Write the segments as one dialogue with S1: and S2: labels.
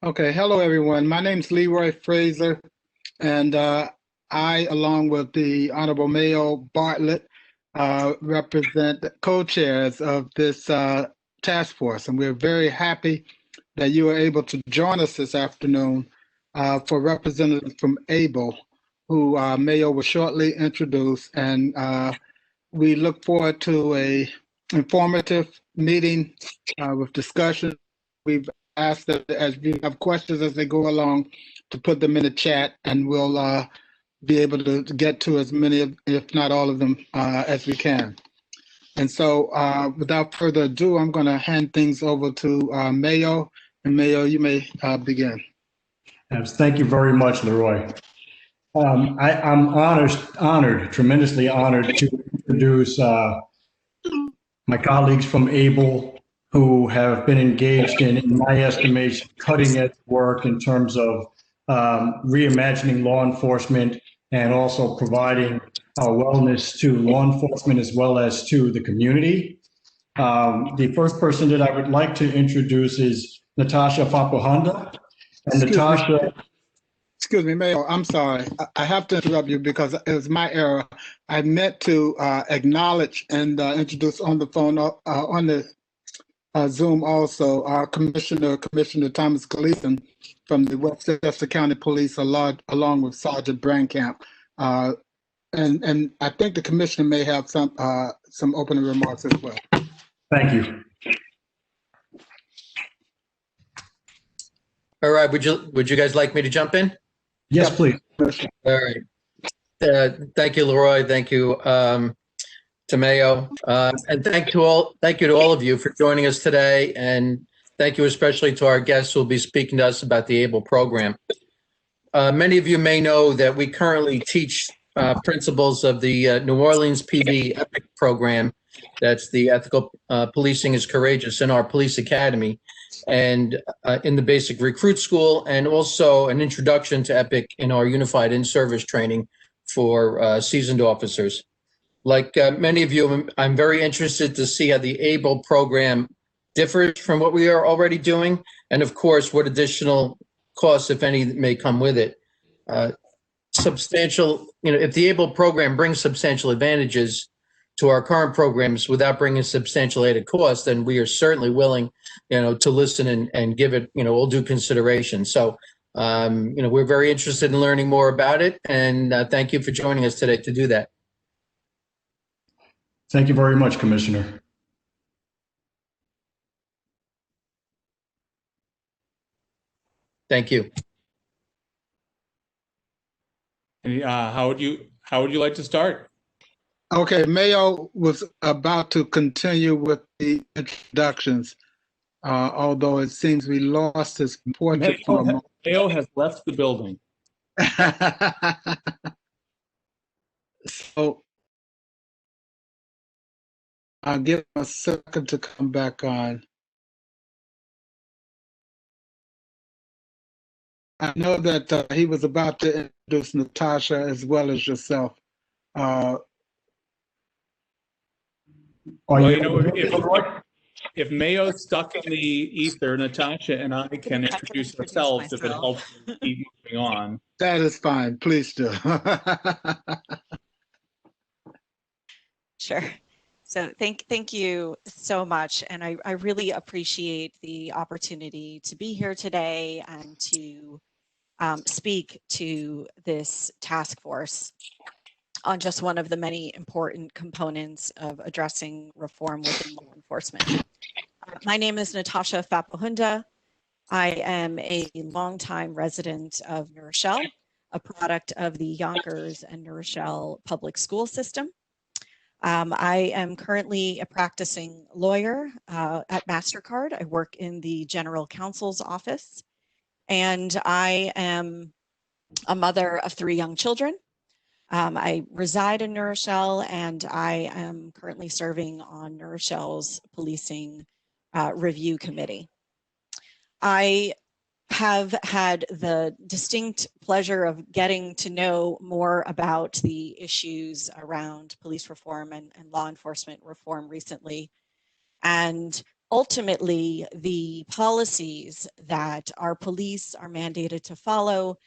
S1: Okay, hello everyone. My name's Leroy Fraser, and I, along with the Honorable Mayo Bartlett, represent the co-chairs of this task force, and we're very happy that you are able to join us this afternoon for representatives from ABLE, who Mayo will shortly introduce, and we look forward to a informative meeting with discussion. We've asked that as you have questions as they go along to put them in the chat, and we'll be able to get to as many, if not all of them, as we can. And so without further ado, I'm going to hand things over to Mayo. And Mayo, you may begin.
S2: Yes, thank you very much, Leroy. I'm honored, tremendously honored to introduce my colleagues from ABLE who have been engaged in my estimation, cutting edge work in terms of reimagining law enforcement and also providing wellness to law enforcement as well as to the community. The first person that I would like to introduce is Natasha Fapohanda. And Natasha.
S1: Excuse me, Mayor, I'm sorry. I have to interrupt you because it was my error. I meant to acknowledge and introduce on the phone, on the Zoom also, our Commissioner Thomas Gleason from the Westchester County Police, along with Sergeant Brankamp. And I think the Commissioner may have some opening remarks as well.
S2: Thank you.
S3: All right, would you guys like me to jump in?
S2: Yes, please.
S3: All right. Thank you, Leroy. Thank you to Mayo, and thank you to all of you for joining us today, and thank you especially to our guests who will be speaking to us about the ABLE program. Many of you may know that we currently teach principles of the New Orleans PD EPIC program. That's the Ethical Policing is Courageous in our police academy, and in the basic recruit school, and also an introduction to EPIC in our unified in-service training for seasoned officers. Like many of you, I'm very interested to see how the ABLE program differs from what we are already doing, and of course, what additional costs, if any, may come with it. Substantial, if the ABLE program brings substantial advantages to our current programs without bringing substantial added costs, then we are certainly willing, to listen and give it, all due consideration. So, we're very interested in learning more about it, and thank you for joining us today to do that.
S2: Thank you very much, Commissioner.
S3: Thank you.
S4: And how would you like to start?
S1: Okay, Mayo was about to continue with the introductions, although it seems we lost his portrait for a moment.
S4: Mayo has left the building.
S1: So I'll give him a second to come back on. I know that he was about to introduce Natasha as well as yourself.
S4: If Mayo's stuck in the ether, Natasha and I can introduce ourselves if it helps keep moving on.
S1: That is fine. Please do.
S5: Sure. So thank you so much. And I really appreciate the opportunity to be here today and to speak to this task force on just one of the many important components of addressing reform within law enforcement. My name is Natasha Fapohunda. I am a longtime resident of New Rochelle, a product of the Yonkers and New Rochelle public school system. I am currently a practicing lawyer at MasterCard. I work in the general counsel's office, and I am a mother of 3 young children. I reside in New Rochelle, and I am currently serving on New Rochelle's policing review committee. I have had the distinct pleasure of getting to know more about the issues around police reform and law enforcement reform recently. And ultimately, the policies that our police are mandated to follow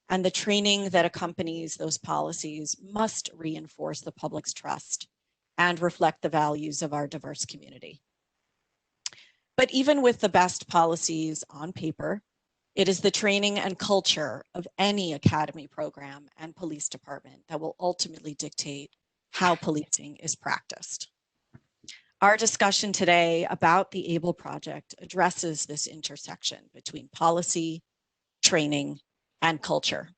S5: and the training that accompanies those policies must reinforce the public's trust and reflect the values of our diverse community. But even with the best policies on paper, it is the training and culture of any academy program and police department that will ultimately dictate how policing is practiced. Our discussion today about the ABLE project addresses this intersection between policy, training, and culture.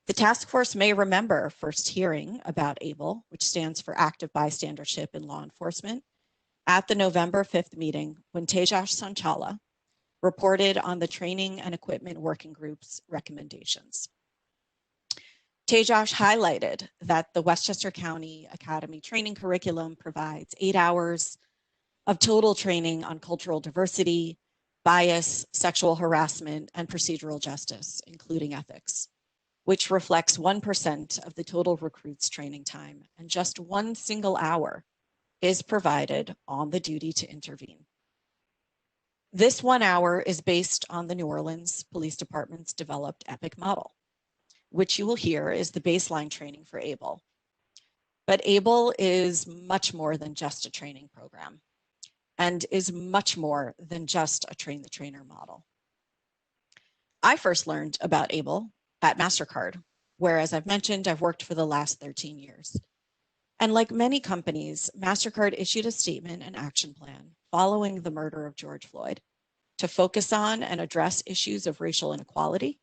S5: The task force may remember first hearing about ABLE, which stands for Active Bystandership in Law Enforcement, at the November 5th meeting when Tejas Sanchala reported on the Training and Equipment Working Group's recommendations. Tejas highlighted that the Westchester County Academy training curriculum provides 8 hours of total training on cultural diversity, bias, sexual harassment, and procedural justice, including ethics, which reflects 1% of the total recruits' training time, and just 1 single hour is provided on the duty to intervene. This 1 hour is based on the New Orleans Police Department's developed EPIC model, which you will hear is the baseline training for ABLE. But ABLE is much more than just a training program and is much more than just a train the trainer model. I first learned about ABLE at MasterCard, where, as I've mentioned, I've worked for the last 13 years. And like many companies, MasterCard issued a statement and action plan following the murder of George Floyd to focus on and address issues of racial inequality,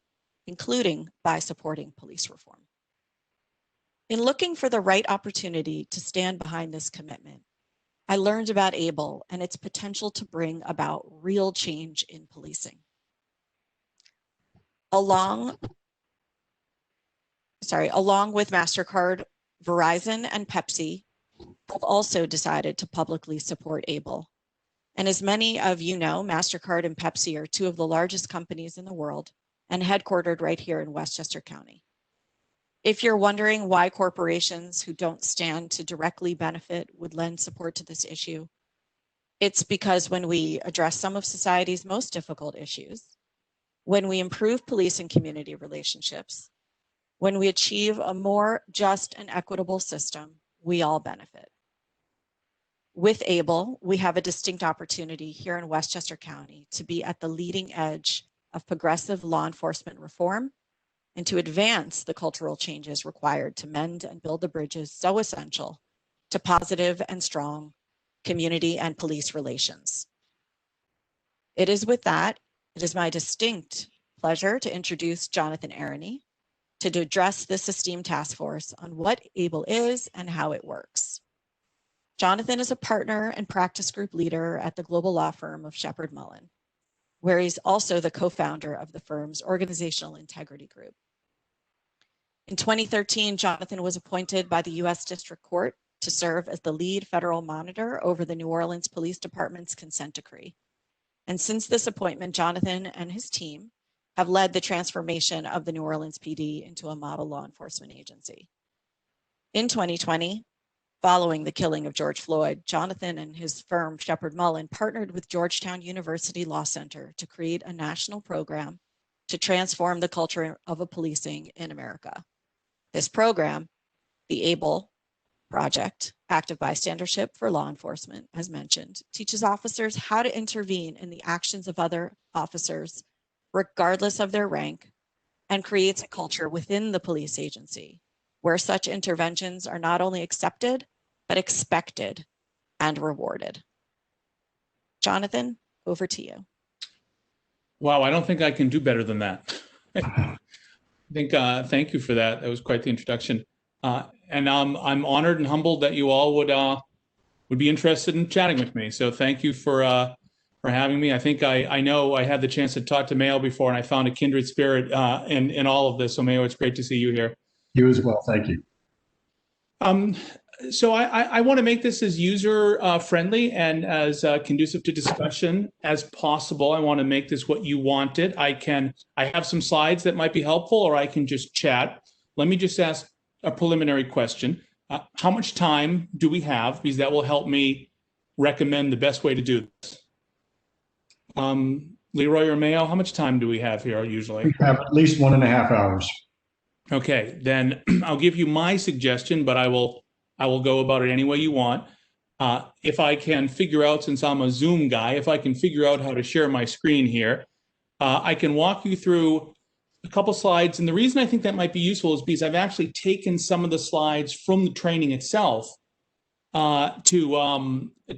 S5: including by supporting police reform. In looking for the right opportunity to stand behind this commitment, I learned about ABLE and its potential to bring about real change in policing. Along with MasterCard, Verizon and Pepsi have also decided to publicly support ABLE. And as many of you know, MasterCard and Pepsi are 2 of the largest companies in the world and headquartered right here in Westchester County. If you're wondering why corporations who don't stand to directly benefit would lend support to this issue, it's because when we address some of society's most difficult issues, when we improve police and community relationships, when we achieve a more just and equitable system, we all benefit. With ABLE, we have a distinct opportunity here in Westchester County to be at the leading edge of progressive law enforcement reform and to advance the cultural changes required to mend and build the bridges so essential to positive and strong community and police relations. It is my distinct pleasure to introduce Jonathan Aroney to address this esteemed task force on what ABLE is and how it works. Jonathan is a partner and practice group leader at the global law firm of Shepherd Mullen, where he's also the co-founder of the firm's organizational integrity group. In 2013, Jonathan was appointed by the U.S. District Court to serve as the lead federal monitor over the New Orleans Police Department's consent decree. And since this appointment, Jonathan and his team have led the transformation of the New Orleans PD into a model law enforcement agency. In 2020, following the killing of George Floyd, Jonathan and his firm, Shepherd Mullen, partnered with Georgetown University Law Center to create a national program to transform the culture of policing in America. This program, the ABLE Project, Active Bystandership for Law Enforcement, as mentioned, teaches officers how to intervene in the actions of other officers, regardless of their rank, and creates a culture within the police agency where such interventions are not only accepted, but expected and rewarded. Jonathan, over to you.
S4: Wow, I don't think I can do better than that. Thank you for that. That was quite the introduction. And I'm honored and humbled that you all would be interested in chatting with me. So thank you for having me. I think I know I had the chance to talk to Mayo before, and I found a kindred spirit in all of this. So Mayo, it's great to see you here.
S2: You as well. Thank you.
S4: So I want to make this as user friendly and as conducive to discussion as possible. I want to make this what you wanted. I have some slides that might be helpful, or I can just chat. Let me just ask a preliminary question. How much time do we have? Because that will help me recommend the best way to do this. Leroy or Mayo, how much time do we have here usually?
S2: We have at least 1.5 hours.
S4: Okay, then I'll give you my suggestion, but I will go about it any way you want. If I can figure out, since I'm a Zoom guy, if I can figure out how to share my screen here, I can walk you through a couple slides. And the reason I think that might be useful is because I've actually taken some of the slides from the training itself to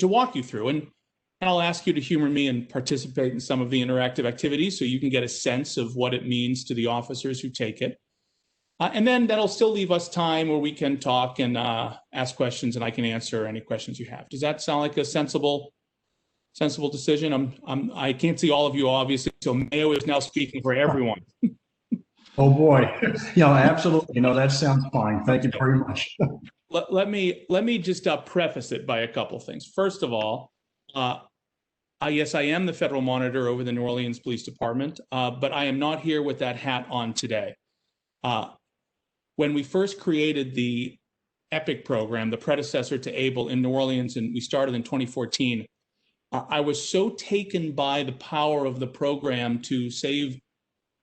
S4: walk you through. And I'll ask you to humor me and participate in some of the interactive activities so you can get a sense of what it means to the officers who take it. And then that'll still leave us time where we can talk and ask questions, and I can answer any questions you have. Does that sound like a sensible decision? I can't see all of you, obviously, so Mayo is now speaking for everyone.
S2: Oh, boy. Absolutely. That sounds fine. Thank you very much.
S4: Let me just preface it by a couple things. First of all, yes, I am the federal monitor over the New Orleans Police Department, but I am not here with that hat on today. When we first created the EPIC program, the predecessor to ABLE in New Orleans, and we started in 2014, I was so taken by the power of the program to save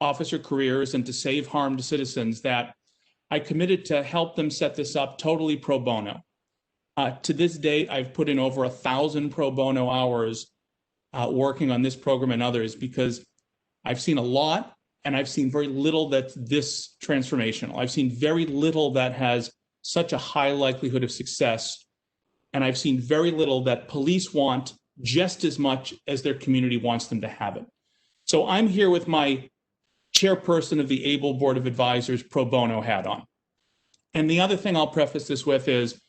S4: officer careers and to save harmed citizens that I committed to help them set this up totally pro bono. To this date, I've put in over 1,000 pro bono hours working on this program and others because I've seen a lot, and I've seen very little that's this transformational. I've seen very little that has such a high likelihood of success. And I've seen very little that police want just as much as their community wants them to have it. So I'm here with my chairperson of the ABLE Board of Advisors pro bono hat on. And the other thing I'll preface this with is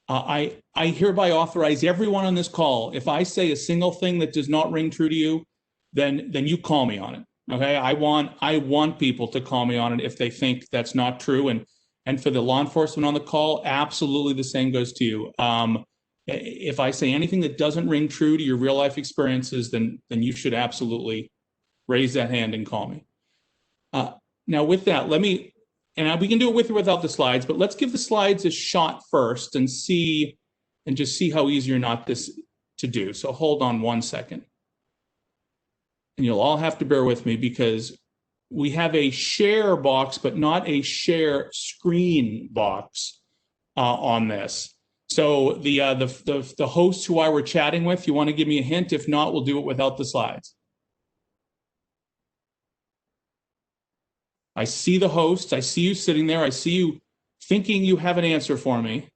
S4: I hereby authorize everyone on this call, if I say a single thing that does not ring true to you, then you call me on it. Okay, I want people to call me on it if they think that's not true. And for the law enforcement on the call, absolutely the same goes to you. If I say anything that doesn't ring true to your real life experiences, then you should absolutely raise that hand and call me. Now with that, we can do it with or without the slides, but let's give the slides a shot first and just see how easy or not this to do. So hold on one second. And you'll all have to bear with me because we have a share box, but not a share screen box on this. So the hosts who I were chatting with, you want to give me a hint? If not, we'll do it without the slides. I see the host. I see you sitting there. I see you thinking you have an answer for me.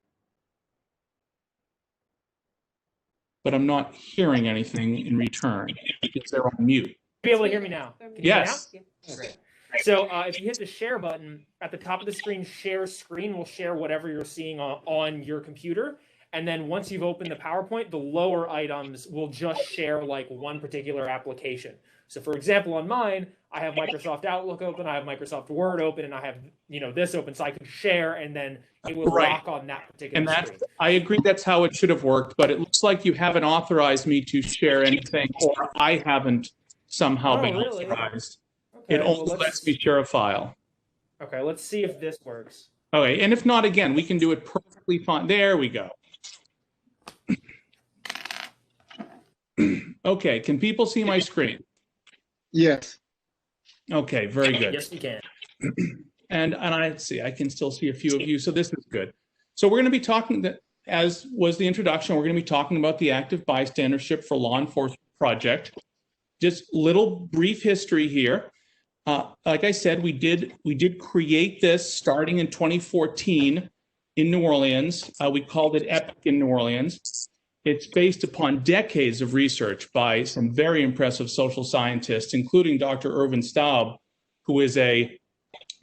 S4: But I'm not hearing anything in return because they're on mute.
S6: Be able to hear me now. Can you
S4: Yes.
S6: hear me now? Great. So if you hit the share button at the top of the screen, share screen will share whatever you're seeing on your computer. And then once you've opened the PowerPoint, the lower items will just share like one particular application. So for example, on mine, I have Microsoft Outlook open, I have Microsoft Word open, and I have this open, so I can share, and then it will lock on that particular screen.
S4: I agree that's how it should have worked, but it looks like you haven't authorized me to share anything, or I haven't somehow been authorized.
S6: Okay,
S4: it only lets me share a file.
S6: Okay, let's see if this works.
S4: Okay, and if not, again, we can do it perfectly fine. There we go. Okay, can people see my screen?
S1: Yes.
S4: Okay, very good.
S6: Yes, we can.
S4: And let's see, I can still see a few of you, so this is good. So we're going to be talking, as was the introduction, we're going to be talking about the Active Bystandership for Law Enforcement Project. Just little brief history here. Like I said, we did create this starting in 2014 in New Orleans. We called it EPIC in New Orleans. It's based upon decades of research by some very impressive social scientists, including Dr. Irvin Staub, who is a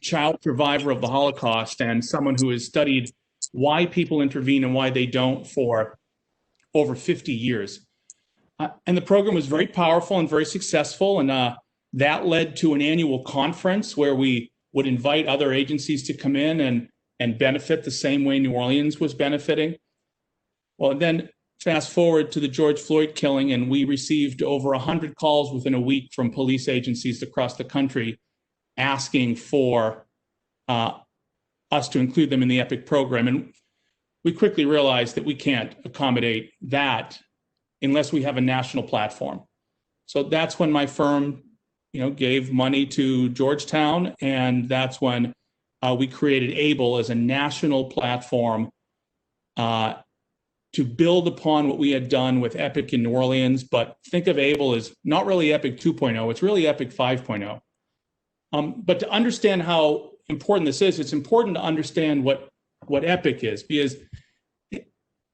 S4: child survivor of the Holocaust and someone who has studied why people intervene and why they don't for over 50 years. And the program was very powerful and very successful. And that led to an annual conference where we would invite other agencies to come in and benefit the same way New Orleans was benefiting. Well, then fast forward to the George Floyd killing, and we received over 100 calls within a week from police agencies across the country asking for us to include them in the EPIC program. And we quickly realized that we can't accommodate that unless we have a national platform. So that's when my firm, gave money to Georgetown, and that's when we created ABLE as a national platform to build upon what we had done with EPIC in New Orleans. But think of ABLE as not really EPIC 2.0, it's really EPIC 5.0. But to understand how important this is, it's important to understand what EPIC is, because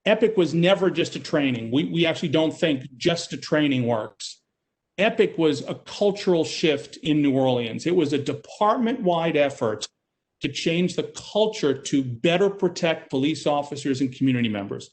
S4: EPIC was never just a training. We actually don't think just a training works. EPIC was a cultural shift in New Orleans. It was a department-wide effort to change the culture to better protect police officers and community members.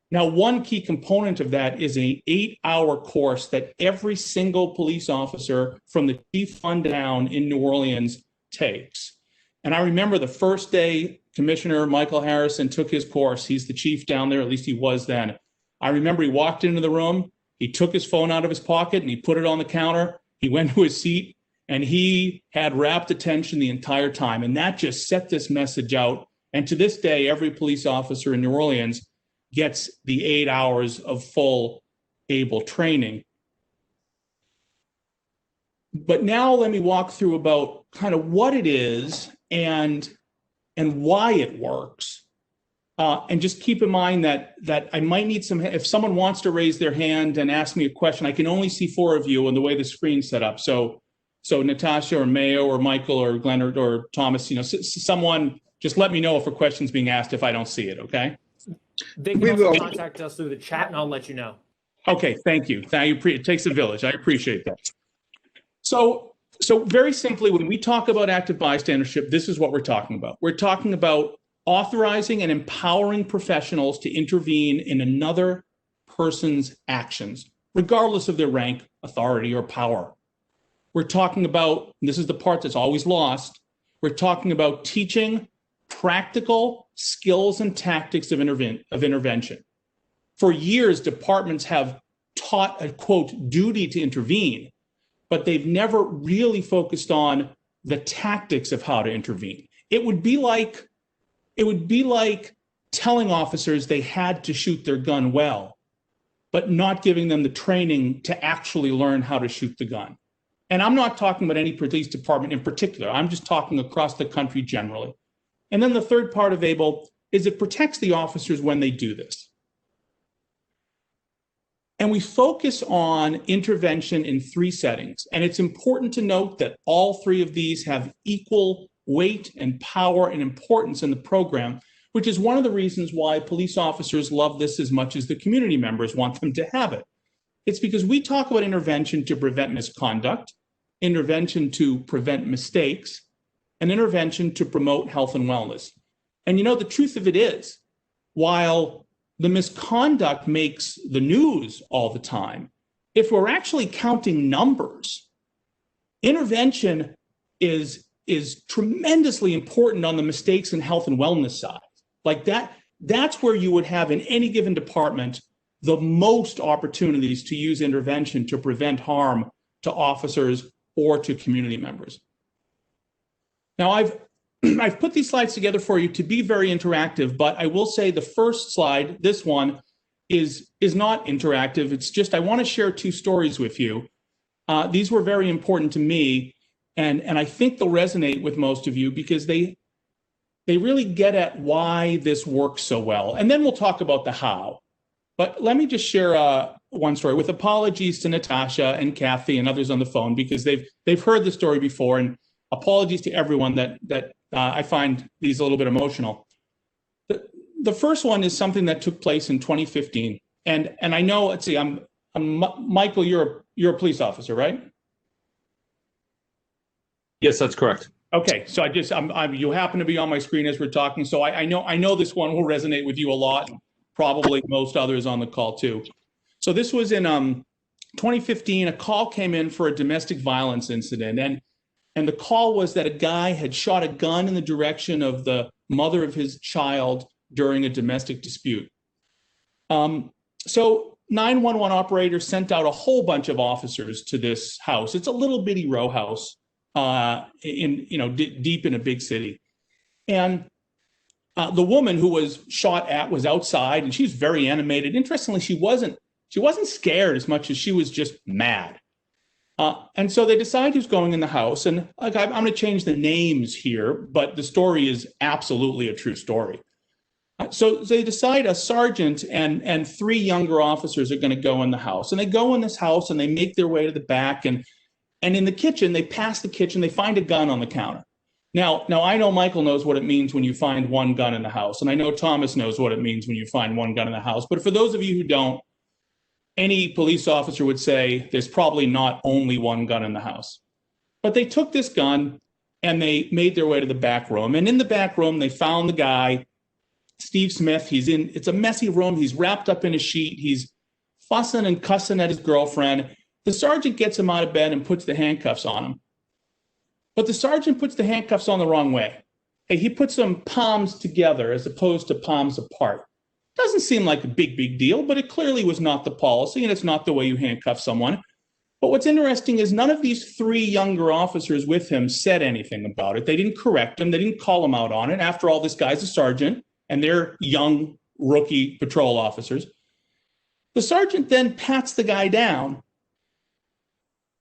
S4: Now, one key component of that is an 8-hour course that every single police officer from the chief on down in New Orleans takes. And I remember the first day Commissioner Michael Harrison took his course. He's the chief down there, at least he was then. I remember he walked into the room, he took his phone out of his pocket and he put it on the counter. He went to his seat and he had rapt attention the entire time. And that just set this message out. And to this day, every police officer in New Orleans gets the 8 hours of full ABLE training. But now let me walk through about kind of what it is and why it works. And just keep in mind that I might need some, if someone wants to raise their hand and ask me a question, I can only see 4 of you and the way the screen's set up. So Natasha or Mayo or Michael or Glenn or Thomas, someone just let me know if a question's being asked if I don't see it, okay?
S6: They can also contact us through the chat and I'll let you know.
S4: Okay, thank you. It takes a village. I appreciate that. So very simply, when we talk about active bystandership, this is what we're talking about. We're talking about authorizing and empowering professionals to intervene in another person's actions, regardless of their rank, authority, or power. We're talking about, and this is the part that's always lost, we're talking about teaching practical skills and tactics of intervention. For years, departments have taught a, quote, duty to intervene, but they've never really focused on the tactics of how to intervene. It would be like telling officers they had to shoot their gun well, but not giving them the training to actually learn how to shoot the gun. And I'm not talking about any police department in particular. I'm just talking across the country generally. And then the third part of ABLE is it protects the officers when they do this. And we focus on intervention in 3 settings. And it's important to note that all 3 of these have equal weight and power and importance in the program, which is one of the reasons why police officers love this as much as the community members want them to have it. It's because we talk about intervention to prevent misconduct, intervention to prevent mistakes, and intervention to promote health and wellness. And the truth of it is, while the misconduct makes the news all the time, if we're actually counting numbers, intervention is tremendously important on the mistakes and health and wellness side. Like that's where you would have in any given department the most opportunities to use intervention to prevent harm to officers or to community members. Now, I've put these slides together for you to be very interactive, but I will say the first slide, this one, is not interactive. It's just I want to share 2 stories with you. These were very important to me, and I think they'll resonate with most of you because they really get at why this works so well. And then we'll talk about the how. But let me just share one story, with apologies to Natasha and Kathy and others on the phone, because they've heard the story before, and apologies to everyone that I find these a little bit emotional. The first one is something that took place in 2015, and I know. Let's see, I'm Michael. You're a police officer, right?
S7: Yes, that's correct.
S4: Okay, so you happen to be on my screen as we're talking, so I know this one will resonate with you a lot, probably most others on the call too. So this was in 2015. A call came in for a domestic violence incident, and the call was that a guy had shot a gun in the direction of the mother of his child during a domestic dispute. So 911 operators sent out a whole bunch of officers to this house. It's a little bitty row house deep in a big city. And the woman who was shot at was outside, and she's very animated. Interestingly, she wasn't scared as much as she was just mad. And so they decide who's going in the house. And like, I'm going to change the names here, but the story is absolutely a true story. So they decide a sergeant and three younger officers are going to go in the house. And they go in this house and they make their way to the back. And in the kitchen, they pass the kitchen, they find a gun on the counter. Now I know Michael knows what it means when you find one gun in the house. And I know Thomas knows what it means when you find one gun in the house. But for those of you who don't, any police officer would say there's probably not only one gun in the house. But they took this gun and they made their way to the back room. And in the back room, they found the guy, Steve Smith. It's a messy room. He's wrapped up in a sheet. He's fussing and cussing at his girlfriend. The sergeant gets him out of bed and puts the handcuffs on him. But the sergeant puts the handcuffs on the wrong way. Hey, he puts them palms together as opposed to palms apart. Doesn't seem like a big deal, but it clearly was not the policy, and it's not the way you handcuff someone. But what's interesting is none of these three younger officers with him said anything about it. They didn't correct him. They didn't call him out on it. After all, this guy's a sergeant, and they're young rookie patrol officers. The sergeant then pats the guy down.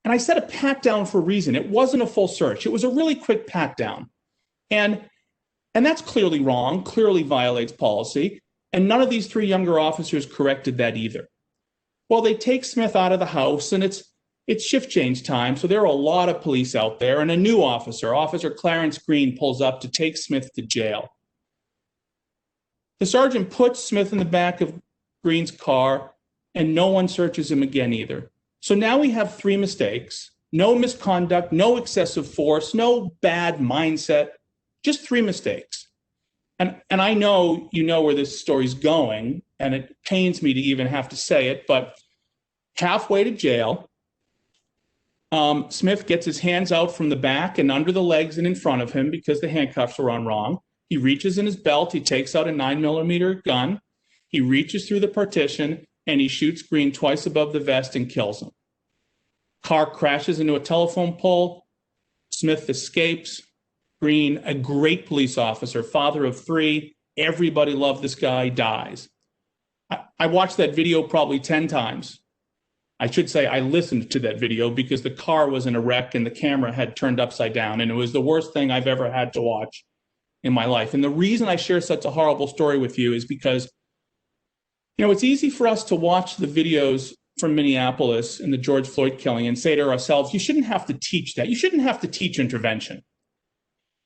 S4: And I said a pat down for a reason. It wasn't a full search. It was a really quick pat down. And that's clearly wrong, clearly violates policy. And none of these three younger officers corrected that either. Well, they take Smith out of the house, and it's shift change time. So there are a lot of police out there, and a new officer, Officer Clarence Green, pulls up to take Smith to jail. The sergeant puts Smith in the back of Green's car, and no one searches him again either. So now we have three mistakes: no misconduct, no excessive force, no bad mindset, just three mistakes. And I know you know where this story's going, and it pains me to even have to say it, but halfway to jail, Smith gets his hands out from the back and under the legs and in front of him because the handcuffs were on wrong. He reaches in his belt, he takes out a 9mm gun, he reaches through the partition, and he shoots Green twice above the vest and kills him. Car crashes into a telephone pole. Smith escapes. Green, a great police officer, father of three, everybody loved this guy, dies. I watched that video probably 10 times. I should say I listened to that video because the car was in a wreck and the camera had turned upside down, and it was the worst thing I've ever had to watch in my life. And the reason I share such a horrible story with you is because, you know, it's easy for us to watch the videos from Minneapolis and the George Floyd killing and say to ourselves, you shouldn't have to teach that. You shouldn't have to teach intervention.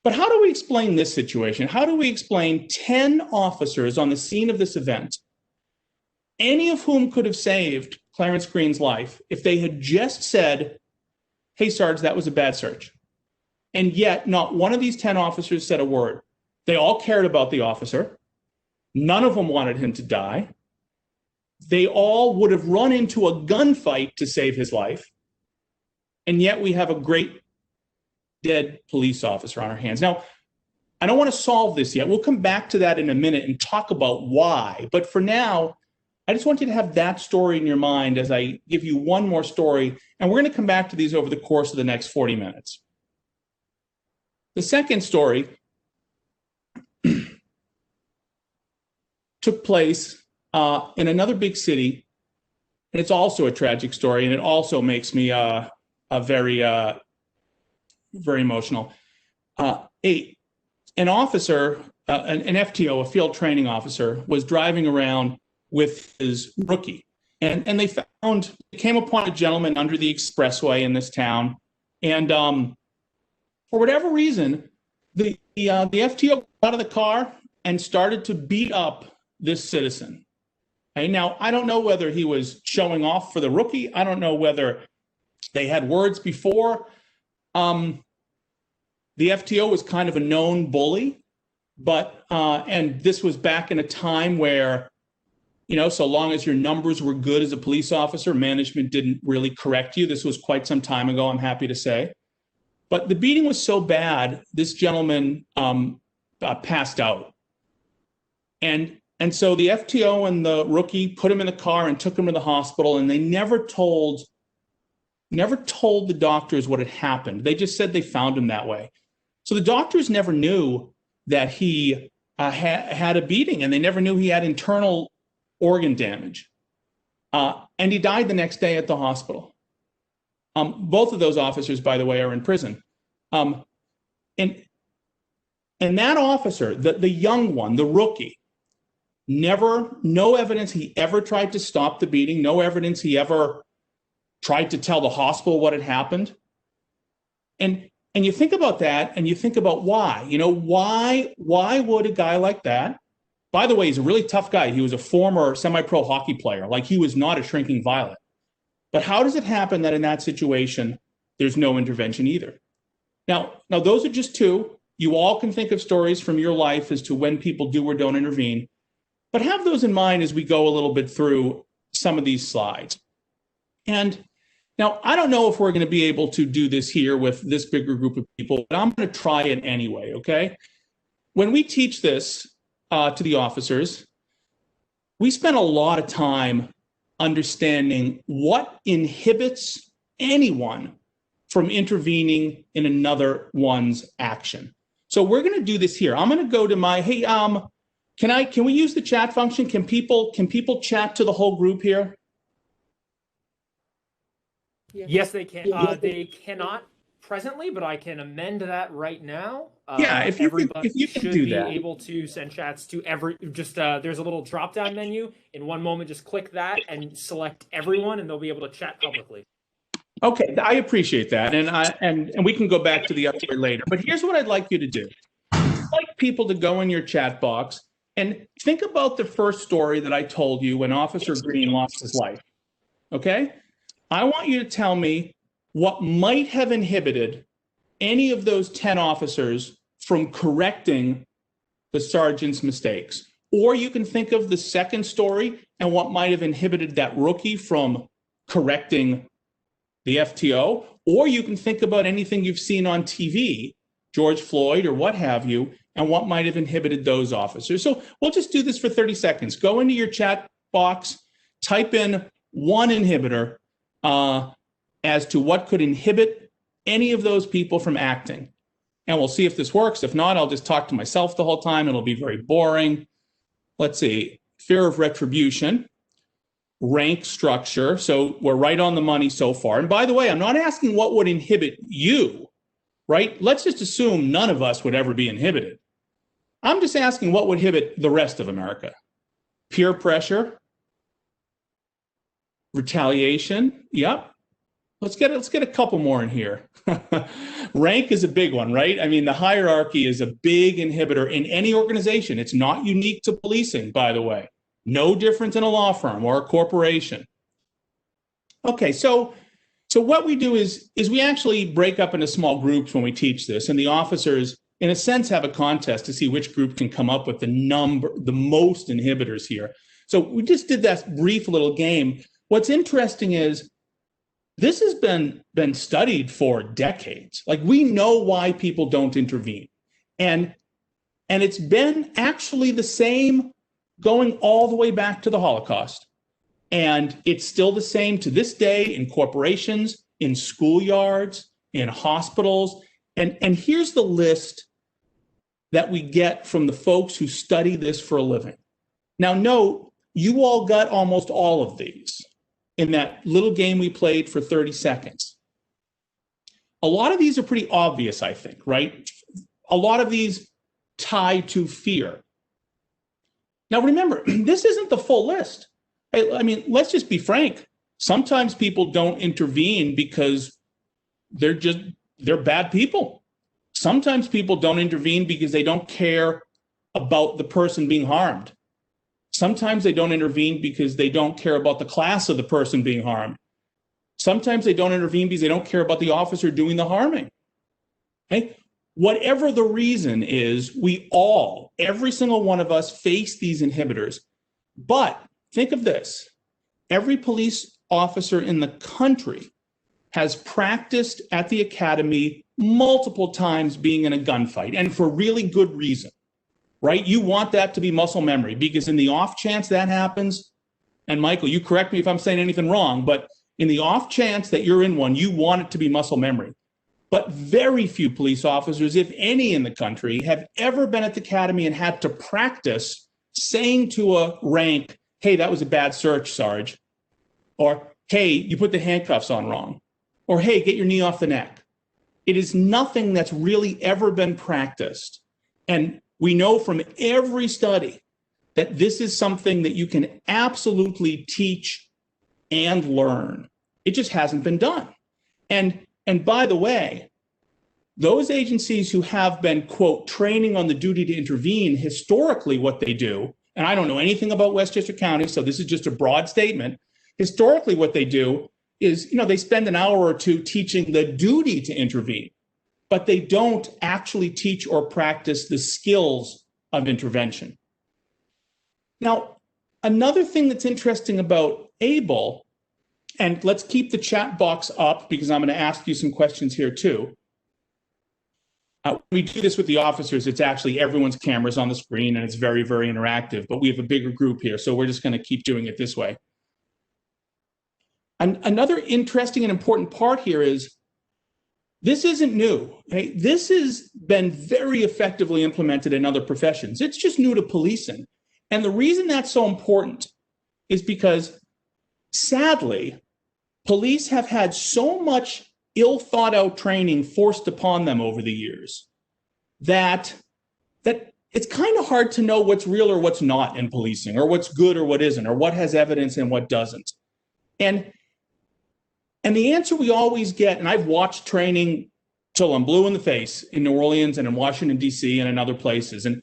S4: But how do we explain this situation? How do we explain 10 officers on the scene of this event, any of whom could have saved Clarence Green's life if they had just said, hey, Sarge, that was a bad search? And yet not one of these 10 officers said a word. They all cared about the officer. None of them wanted him to die. They all would have run into a gunfight to save his life. And yet we have a great dead police officer on our hands. Now, I don't want to solve this yet. We'll come back to that in a minute and talk about why. But for now, I just want you to have that story in your mind as I give you one more story. And we're going to come back to these over the course of the next 40 minutes. The second story took place in another big city. And it's also a tragic story. And it also makes me very emotional. An officer, an FTO, a field training officer, was driving around with his rookie, and they came upon a gentleman under the expressway in this town, and for whatever reason, the FTO got out of the car and started to beat up this citizen. Okay, now I don't know whether he was showing off for the rookie. I don't know whether they had words before. The FTO was kind of a known bully, but and this was back in a time where, you know, so long as your numbers were good as a police officer, management didn't really correct you. This was quite some time ago, I'm happy to say. But the beating was so bad, this gentleman passed out. And so the FTO and the rookie put him in the car and took him to the hospital, and they never told the doctors what had happened. They just said they found him that way. So the doctors never knew that he had a beating, and they never knew he had internal organ damage. And he died the next day at the hospital. Both of those officers, by the way, are in prison. And that officer, the young one, the rookie, no evidence he ever tried to stop the beating, no evidence he ever tried to tell the hospital what had happened. And you think about that, and you think about why. Why would a guy like that? By the way, he's a really tough guy. He was a former semi-pro hockey player. Like, he was not a shrinking violet. But how does it happen that in that situation, there's no intervention either? Now, those are just two. You all can think of stories from your life as to when people do or don't intervene. But have those in mind as we go a little bit through some of these slides. And now, I don't know if we're going to be able to do this here with this bigger group of people, but I'm going to try it anyway, okay? When we teach this to the officers, we spend a lot of time understanding what inhibits anyone from intervening in another one's action. So we're going to do this here. I'm going to go to my, hey, can we use the chat function? Can people chat to the whole group here?
S6: Yes, they can. They cannot presently, but I can amend that right now.
S4: Yeah, if you can do
S6: be
S4: that,
S6: able to send chats to every. Just there's a little drop-down menu. In one moment, just click that and select everyone, and they'll be able to chat publicly.
S4: Okay, I appreciate that, and we can go back to the other later. But here's what I'd like you to do: I'd like people to go in your chat box and think about the first story that I told you when Officer Green lost his life. Okay, I want you to tell me what might have inhibited any of those 10 officers from correcting the sergeant's mistakes. Or you can think of the second story and what might have inhibited that rookie from correcting the FTO. Or you can think about anything you've seen on TV, George Floyd or what have you, and what might have inhibited those officers. So we'll just do this for 30 seconds. Go into your chat box, type in one inhibitor as to what could inhibit any of those people from acting. And we'll see if this works. If not, I'll just talk to myself the whole time. It'll be very boring. Let's see. Fear of retribution, rank structure. So we're right on the money so far. And by the way, I'm not asking what would inhibit you, right? Let's just assume none of us would ever be inhibited. I'm just asking what would inhibit the rest of America. Peer pressure, retaliation. Yep. Let's get a couple more in here. Rank is a big one, right? I mean, the hierarchy is a big inhibitor in any organization. It's not unique to policing, by the way. No different in a law firm or a corporation. Okay, so what we do is we actually break up into small groups when we teach this, and the officers, in a sense, have a contest to see which group can come up with the most inhibitors here. So we just did that brief little game. What's interesting is this has been studied for decades. Like, we know why people don't intervene. And it's been actually the same going all the way back to the Holocaust. And it's still the same to this day in corporations, in schoolyards, in hospitals. And here's the list that we get from the folks who study this for a living. Now, note, you all got almost all of these in that little game we played for 30 seconds. A lot of these are pretty obvious, I think, right? A lot of these tie to fear. Now, remember, this isn't the full list. I mean, let's just be frank. Sometimes people don't intervene because they're bad people. Sometimes people don't intervene because they don't care about the person being harmed. Sometimes they don't intervene because they don't care about the class of the person being harmed. Sometimes they don't intervene because they don't care about the officer doing the harming. Okay? Whatever the reason is, every single one of us face these inhibitors. But think of this. Every police officer in the country has practiced at the academy multiple times being in a gunfight, and for really good reason. Right? You want that to be muscle memory, because in the off chance that happens, and Michael, you correct me if I'm saying anything wrong, but in the off chance that you're in one, you want it to be muscle memory. But very few police officers, if any in the country, have ever been at the academy and had to practice saying to a rank, hey, that was a bad search, Sarge. Or, hey, you put the handcuffs on wrong. or hey, get your knee off the neck. It is nothing that's really ever been practiced. And we know from every study that this is something that you can absolutely teach and learn. It just hasn't been done. And by the way, those agencies who have been, quote, training on the duty to intervene, historically what they do, and I don't know anything about Westchester County, so this is just a broad statement. Historically, what they do is, they spend an hour or two teaching the duty to intervene, but they don't actually teach or practice the skills of intervention. Now, another thing that's interesting about ABLE, and let's keep the chat box up because I'm going to ask you some questions here too. We do this with the officers. It's actually everyone's cameras on the screen and it's very, very interactive, but we have a bigger group here, so we're just going to keep doing it this way. Another interesting and important part here is this isn't new. Okay? This has been very effectively implemented in other professions. It's just new to policing. And the reason that's so important is because, sadly, police have had so much ill thought out training forced upon them over the years that it's kind of hard to know what's real or what's not in policing, or what's good or what isn't, or what has evidence and what doesn't. And the answer we always get, and I've watched training till I'm blue in the face in New Orleans and in Washington, D.C. and in other places. And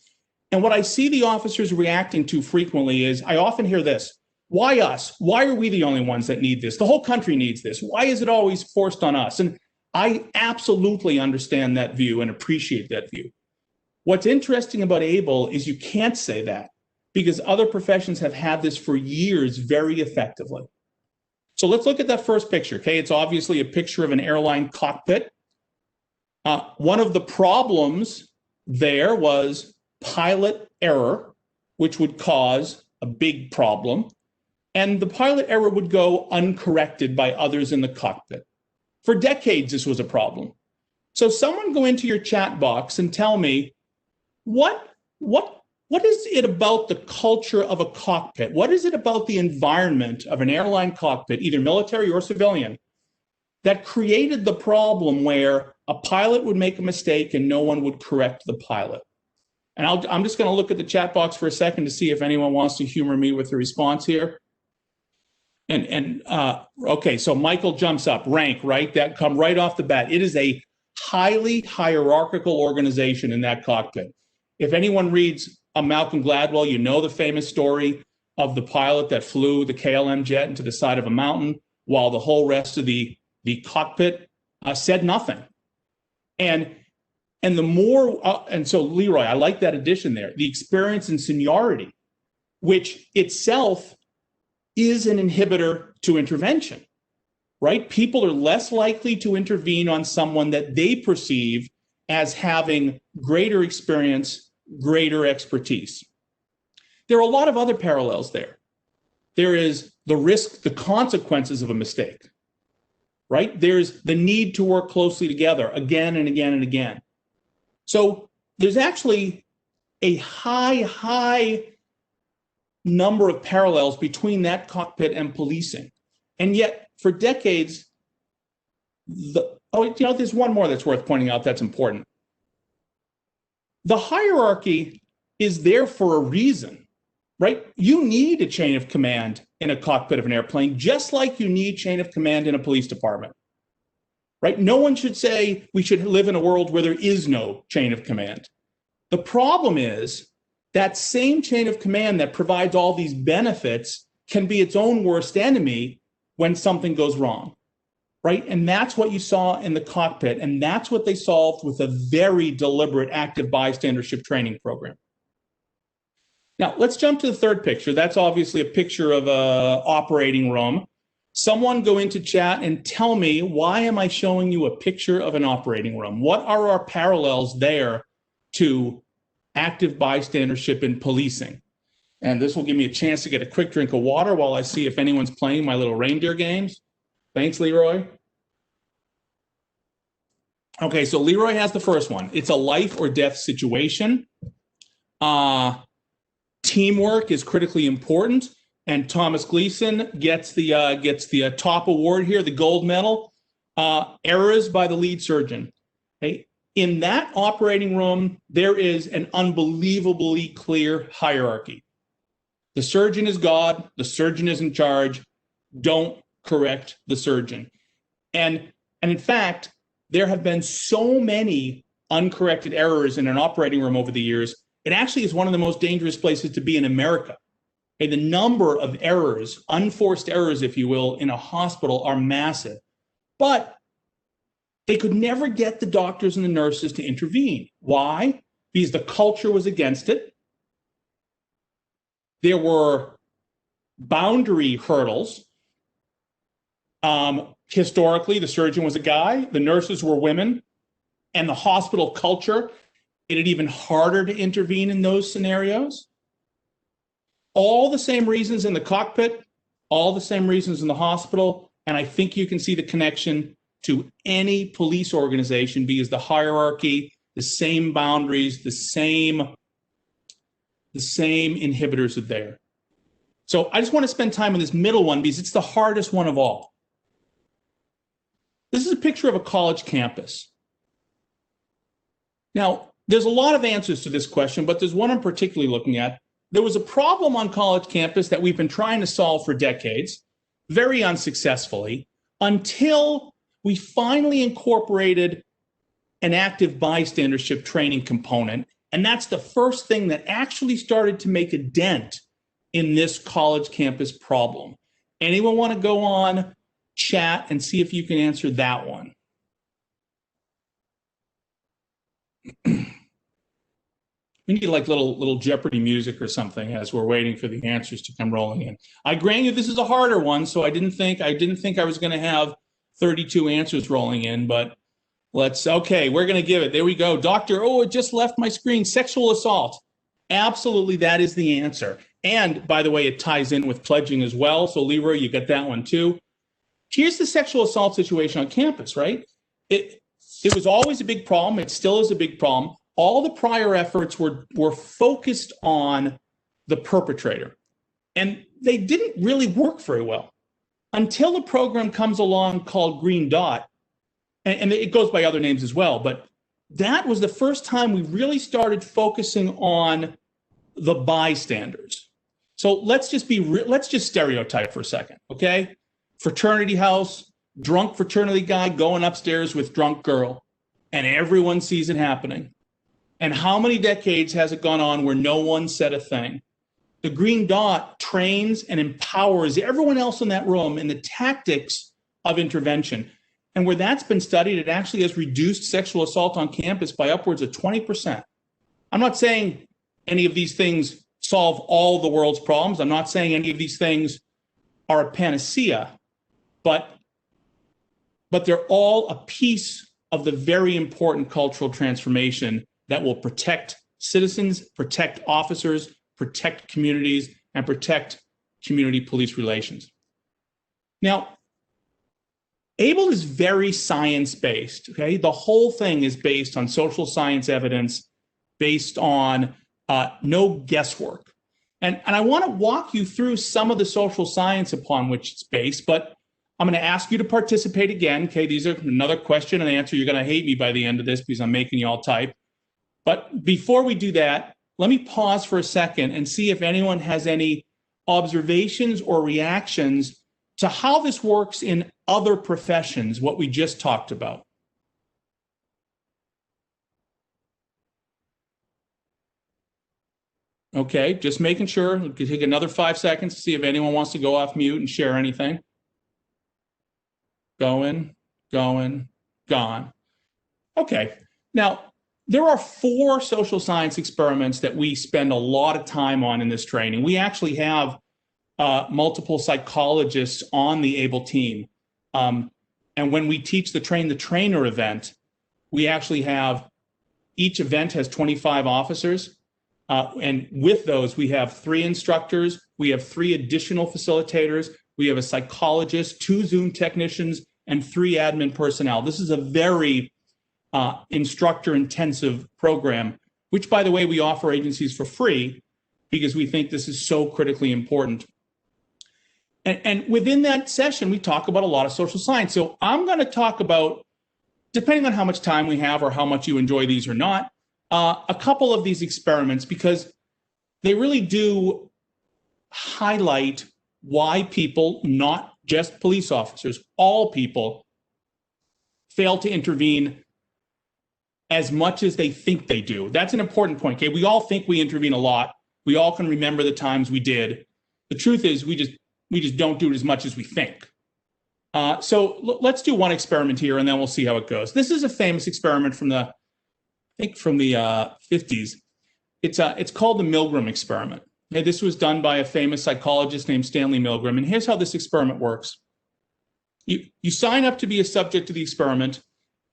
S4: what I see the officers reacting to frequently is, I often hear this: why us? Why are we the only ones that need this? The whole country needs this. Why is it always forced on us? And I absolutely understand that view and appreciate that view. What's interesting about ABLE is you can't say that because other professions have had this for years very effectively. So let's look at that first picture, okay? It's obviously a picture of an airline cockpit. One of the problems there was pilot error, which would cause a big problem. And the pilot error would go uncorrected by others in the cockpit. For decades, this was a problem. So someone go into your chat box and tell me, what is it about the culture of a cockpit? What is it about the environment of an airline cockpit, either military or civilian, that created the problem where a pilot would make a mistake and no one would correct the pilot? And I'm just going to look at the chat box for a second to see if anyone wants to humor me with the response here. Okay, so Michael jumps up, rank, right? That come right off the bat. It is a highly hierarchical organization in that cockpit. If anyone reads Malcolm Gladwell, you know the famous story of the pilot that flew the KLM jet into the side of a mountain while the whole rest of the cockpit said nothing. And the more, and so Leroy, I like that addition there, the experience and seniority, which itself is an inhibitor to intervention, right? People are less likely to intervene on someone that they perceive as having greater experience, greater expertise. There are a lot of other parallels there. There is the risk, the consequences of a mistake, right? There's the need to work closely together again and again and again. So there's actually a high number of parallels between that cockpit and policing. And yet, for decades, there's one more that's worth pointing out that's important. The hierarchy is there for a reason, right? You need a chain of command in a cockpit of an airplane, just like you need chain of command in a police department, right? No one should say we should live in a world where there is no chain of command. The problem is that same chain of command that provides all these benefits can be its own worst enemy when something goes wrong, right? And that's what you saw in the cockpit, and that's what they solved with a very deliberate active bystandership training program. Now, let's jump to the third picture. That's obviously a picture of an operating room. Someone go into chat and tell me, why am I showing you a picture of an operating room? What are our parallels there to active bystandership in policing? And this will give me a chance to get a quick drink of water while I see if anyone's playing my little reindeer games. Thanks, Leroy. Okay, so Leroy has the first one. It's a life or death situation. Teamwork is critically important, and Thomas Gleason gets the top award here, the gold medal. Errors by the lead surgeon. Okay? In that operating room, there is an unbelievably clear hierarchy. The surgeon is God. The surgeon is in charge. Don't correct the surgeon. And in fact, there have been so many uncorrected errors in an operating room over the years. It actually is one of the most dangerous places to be in America. Okay, the number of errors, unforced errors, if you will, in a hospital are massive. But they could never get the doctors and the nurses to intervene. Why? Because the culture was against it. There were boundary hurdles. Historically, the surgeon was a guy, the nurses were women, and the hospital culture made it even harder to intervene in those scenarios. All the same reasons in the cockpit, all the same reasons in the hospital, and I think you can see the connection to any police organization because the hierarchy, the same boundaries, the same inhibitors are there. So I just want to spend time on this middle one because it's the hardest one of all. This is a picture of a college campus. Now, there's a lot of answers to this question, but there's one I'm particularly looking at. There was a problem on college campus that we've been trying to solve for decades, very unsuccessfully, until we finally incorporated an active bystandership training component. And that's the first thing that actually started to make a dent in this college campus problem. Anyone want to go on chat and see if you can answer that one? We need like little Jeopardy music or something as we're waiting for the answers to come rolling in. I grant you this is a harder one, so I didn't think I was going to have 32 answers rolling in, but okay, we're going to give it. There we go. Doctor, it just left my screen. Sexual assault. Absolutely, that is the answer. And by the way, it ties in with pledging as well. So Leroy, you got that one too. Here's the sexual assault situation on campus, right? It was always a big problem. It still is a big problem. All the prior efforts were focused on the perpetrator, and they didn't really work very well until a program comes along called Green Dot, and it goes by other names as well, but that was the first time we really started focusing on the bystanders. So let's just stereotype for a second, okay? Fraternity house, drunk fraternity guy going upstairs with drunk girl, and everyone sees it happening. And how many decades has it gone on where no one said a thing? The Green Dot trains and empowers everyone else in that room in the tactics of intervention. And where that's been studied, it actually has reduced sexual assault on campus by upwards of 20%. I'm not saying any of these things solve all the world's problems. I'm not saying any of these things are a panacea, but they're all a piece of the very important cultural transformation that will protect citizens, protect officers, protect communities, and protect community police relations. Now, ABLE is very science-based, okay? The whole thing is based on social science evidence, based on no guesswork. And I want to walk you through some of the social science upon which it's based, but I'm going to ask you to participate again, okay? These are another question and answer. You're going to hate me by the end of this because I'm making you all type. But before we do that, let me pause for a second and see if anyone has any observations or reactions to how this works in other professions, what we just talked about. Okay, just making sure. We can take another 5 seconds to see if anyone wants to go off mute and share anything. Going, gone. Okay, now, there are 4 social science experiments that we spend a lot of time on in this training. We actually have multiple psychologists on the ABLE team. And when we teach the Train the Trainer event, we actually have, each event has 25 officers. And with those, we have 3 instructors, we have 3 additional facilitators, we have a psychologist, 2 Zoom technicians, and 3 admin personnel. This is a very instructor-intensive program, which, by the way, we offer agencies for free because we think this is so critically important. And within that session, we talk about a lot of social science. So I'm going to talk about, depending on how much time we have or how much you enjoy these or not, a couple of these experiments, because they really do highlight why people, not just police officers, all people, fail to intervene as much as they think they do. That's an important point. Okay, we all think we intervene a lot. We all can remember the times we did. The truth is, we just don't do it as much as we think. So let's do one experiment here, and then we'll see how it goes. This is a famous experiment from the 50s. It's called the Milgram experiment. Okay, this was done by a famous psychologist named Stanley Milgram, and here's how this experiment works. You sign up to be a subject of the experiment,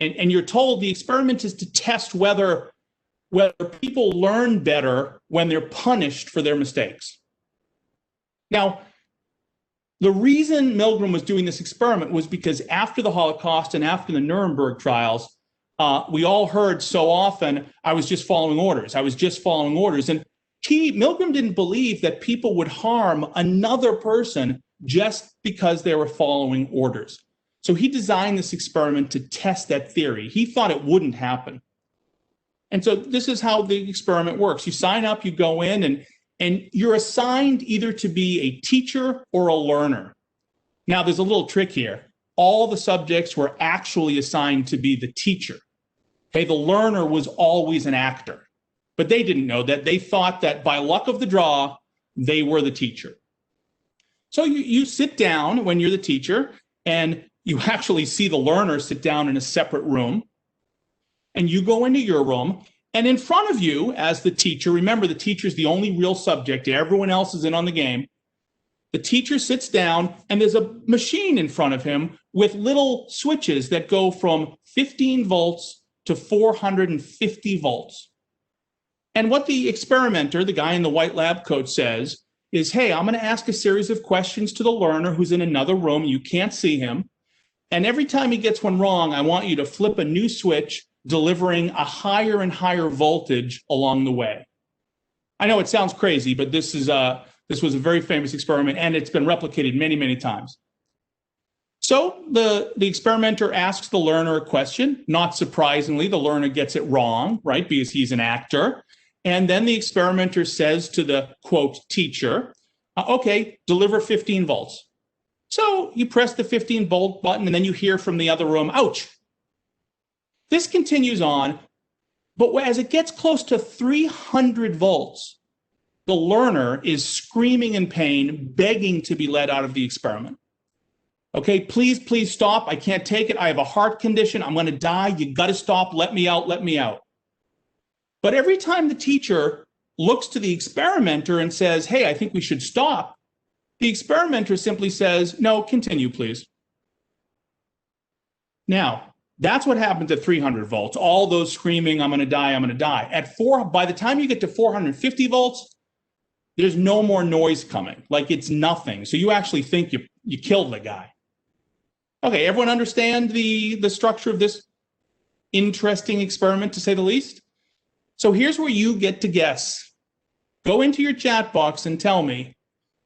S4: and you're told the experiment is to test whether people learn better when they're punished for their mistakes. Now, the reason Milgram was doing this experiment was because after the Holocaust and after the Nuremberg trials, we all heard so often, I was just following orders. I was just following orders. And Milgram didn't believe that people would harm another person just because they were following orders. So he designed this experiment to test that theory. He thought it wouldn't happen. And so this is how the experiment works. You sign up, you go in, and you're assigned either to be a teacher or a learner. Now, there's a little trick here. All the subjects were actually assigned to be the teacher. Okay, the learner was always an actor. But they didn't know that. They thought that by luck of the draw, they were the teacher. So you sit down when you're the teacher, and you actually see the learner sit down in a separate room. And you go into your room, and in front of you as the teacher, remember the teacher is the only real subject, everyone else is in on the game. The teacher sits down, and there's a machine in front of him with little switches that go from 15 volts to 450 volts. And what the experimenter, the guy in the white lab coat, says is, hey, I'm going to ask a series of questions to the learner who's in another room. You can't see him. And every time he gets one wrong, I want you to flip a new switch, delivering a higher and higher voltage along the way. I know it sounds crazy, but this was a very famous experiment, and it's been replicated many, many times. So the experimenter asks the learner a question. Not surprisingly, the learner gets it wrong, right, because he's an actor. And then the experimenter says to the, quote, teacher, okay, deliver 15 volts. So you press the 15 volt button, and then you hear from the other room, ouch. This continues on, but as it gets close to 300 volts, the learner is screaming in pain, begging to be let out of the experiment. Okay, please stop. I can't take it. I have a heart condition. I'm going to die. You got to stop. Let me out. Let me out. But every time the teacher looks to the experimenter and says, hey, I think we should stop, the experimenter simply says, no, continue, please. Now, that's what happens at 300 volts. All those screaming, I'm going to die, I'm going to die. By the time you get to 450 volts, there's no more noise coming. Like it's nothing. So you actually think you killed the guy. Okay, everyone understand the structure of this interesting experiment, to say the least? So here's where you get to guess. Go into your chat box and tell me,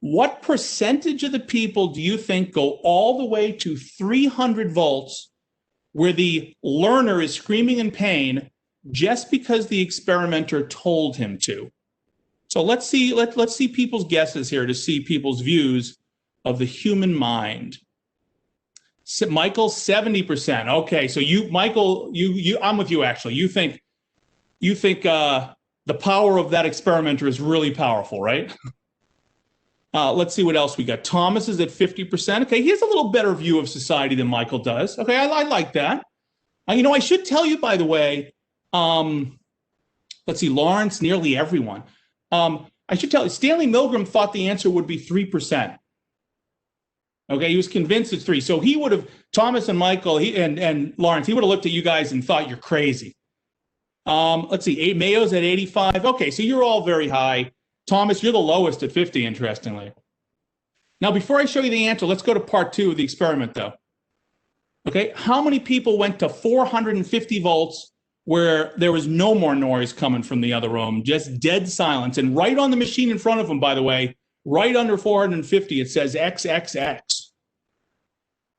S4: what percentage of the people do you think go all the way to 300 volts where the learner is screaming in pain just because the experimenter told him to? So let's see people's guesses here to see people's views of the human mind. Michael, 70%. Okay, so Michael, I'm with you actually. You think the power of that experimenter is really powerful, right? Let's see what else we got. Thomas is at 50%. Okay, he has a little better view of society than Michael does. Okay, I like that. I should tell you, by the way, let's see, Lawrence, nearly everyone. I should tell you, Stanley Milgram thought the answer would be 3%. Okay, he was convinced it's 3. So he would have, Thomas and Michael and Lawrence, he would have looked at you guys and thought you're crazy. Let's see, Mayo's at 85. Okay, so you're all very high. Thomas, you're the lowest at 50, interestingly. Now, before I show you the answer, let's go to part 2 of the experiment, though. Okay, how many people went to 450 volts where there was no more noise coming from the other room, just dead silence? And right on the machine in front of them, by the way, right under 450, it says XXX.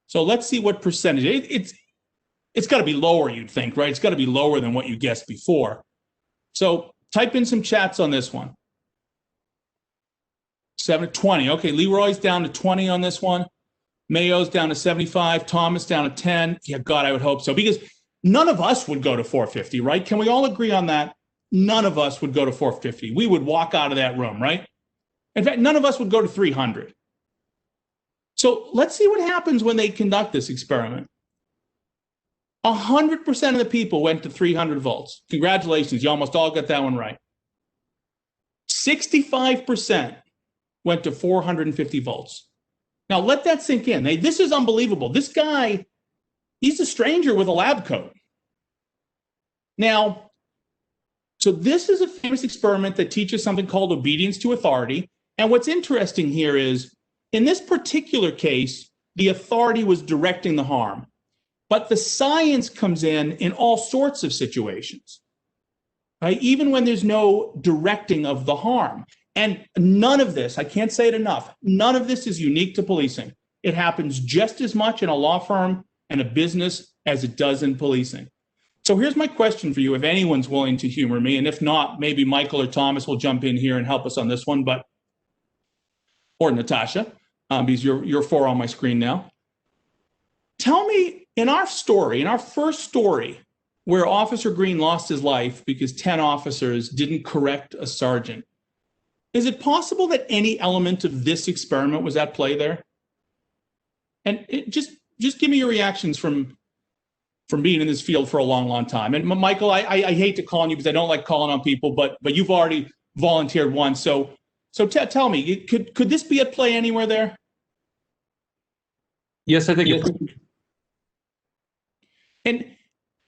S4: So let's see what percentage. It's got to be lower, you'd think, right? It's got to be lower than what you guessed before. So type in some chats on this one. 20. Okay, Leroy's down to 20 on this one. Mayo's down to 75. Thomas down to 10. Yeah, God, I would hope so. Because none of us would go to 450, right? Can we all agree on that? None of us would go to 450. We would walk out of that room, right? In fact, none of us would go to 300. So let's see what happens when they conduct this experiment. 100% of the people went to 300 volts. Congratulations, you almost all got that one right. 65% went to 450 volts. Now let that sink in. This is unbelievable. This guy, he's a stranger with a lab coat. Now, so this is a famous experiment that teaches something called obedience to authority. And what's interesting here is, in this particular case, the authority was directing the harm. But the science comes in all sorts of situations, right? Even when there's no directing of the harm. And none of this, I can't say it enough, none of this is unique to policing. It happens just as much in a law firm and a business as it does in policing. So here's my question for you, if anyone's willing to humor me, and if not, maybe Michael or Thomas will jump in here and help us on this one, or Natasha, because you're 4 on my screen now. Tell me, in our first story, where Officer Green lost his life because 10 officers didn't correct a sergeant, is it possible that any element of this experiment was at play there? And just give me your reactions from being in this field for a long, long time. And Michael, I hate to call on you because I don't like calling on people, but you've already volunteered once. So tell me, could this be at play anywhere there?
S7: Yes, I think
S4: yes.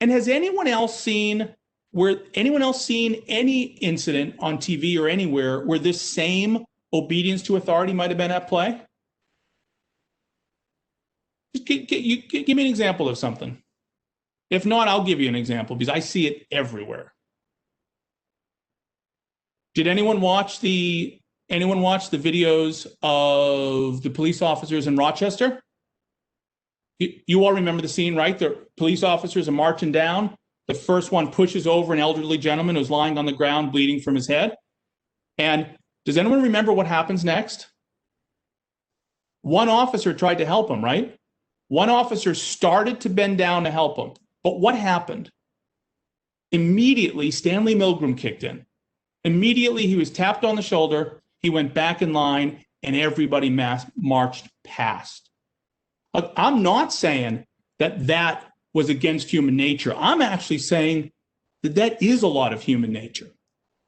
S4: And has anyone else seen any incident on TV or anywhere where this same obedience to authority might have been at play? Just give me an example of something. If not, I'll give you an example because I see it everywhere. Did anyone watch the videos of the police officers in Rochester? You all remember the scene, right? The police officers are marching down. The first one pushes over an elderly gentleman who's lying on the ground bleeding from his head. And does anyone remember what happens next? One officer tried to help him, right? One officer started to bend down to help him. But what happened? Immediately, Stanley Milgram kicked in. Immediately, he was tapped on the shoulder. He went back in line, and everybody marched past. I'm not saying that was against human nature. I'm actually saying that is a lot of human nature.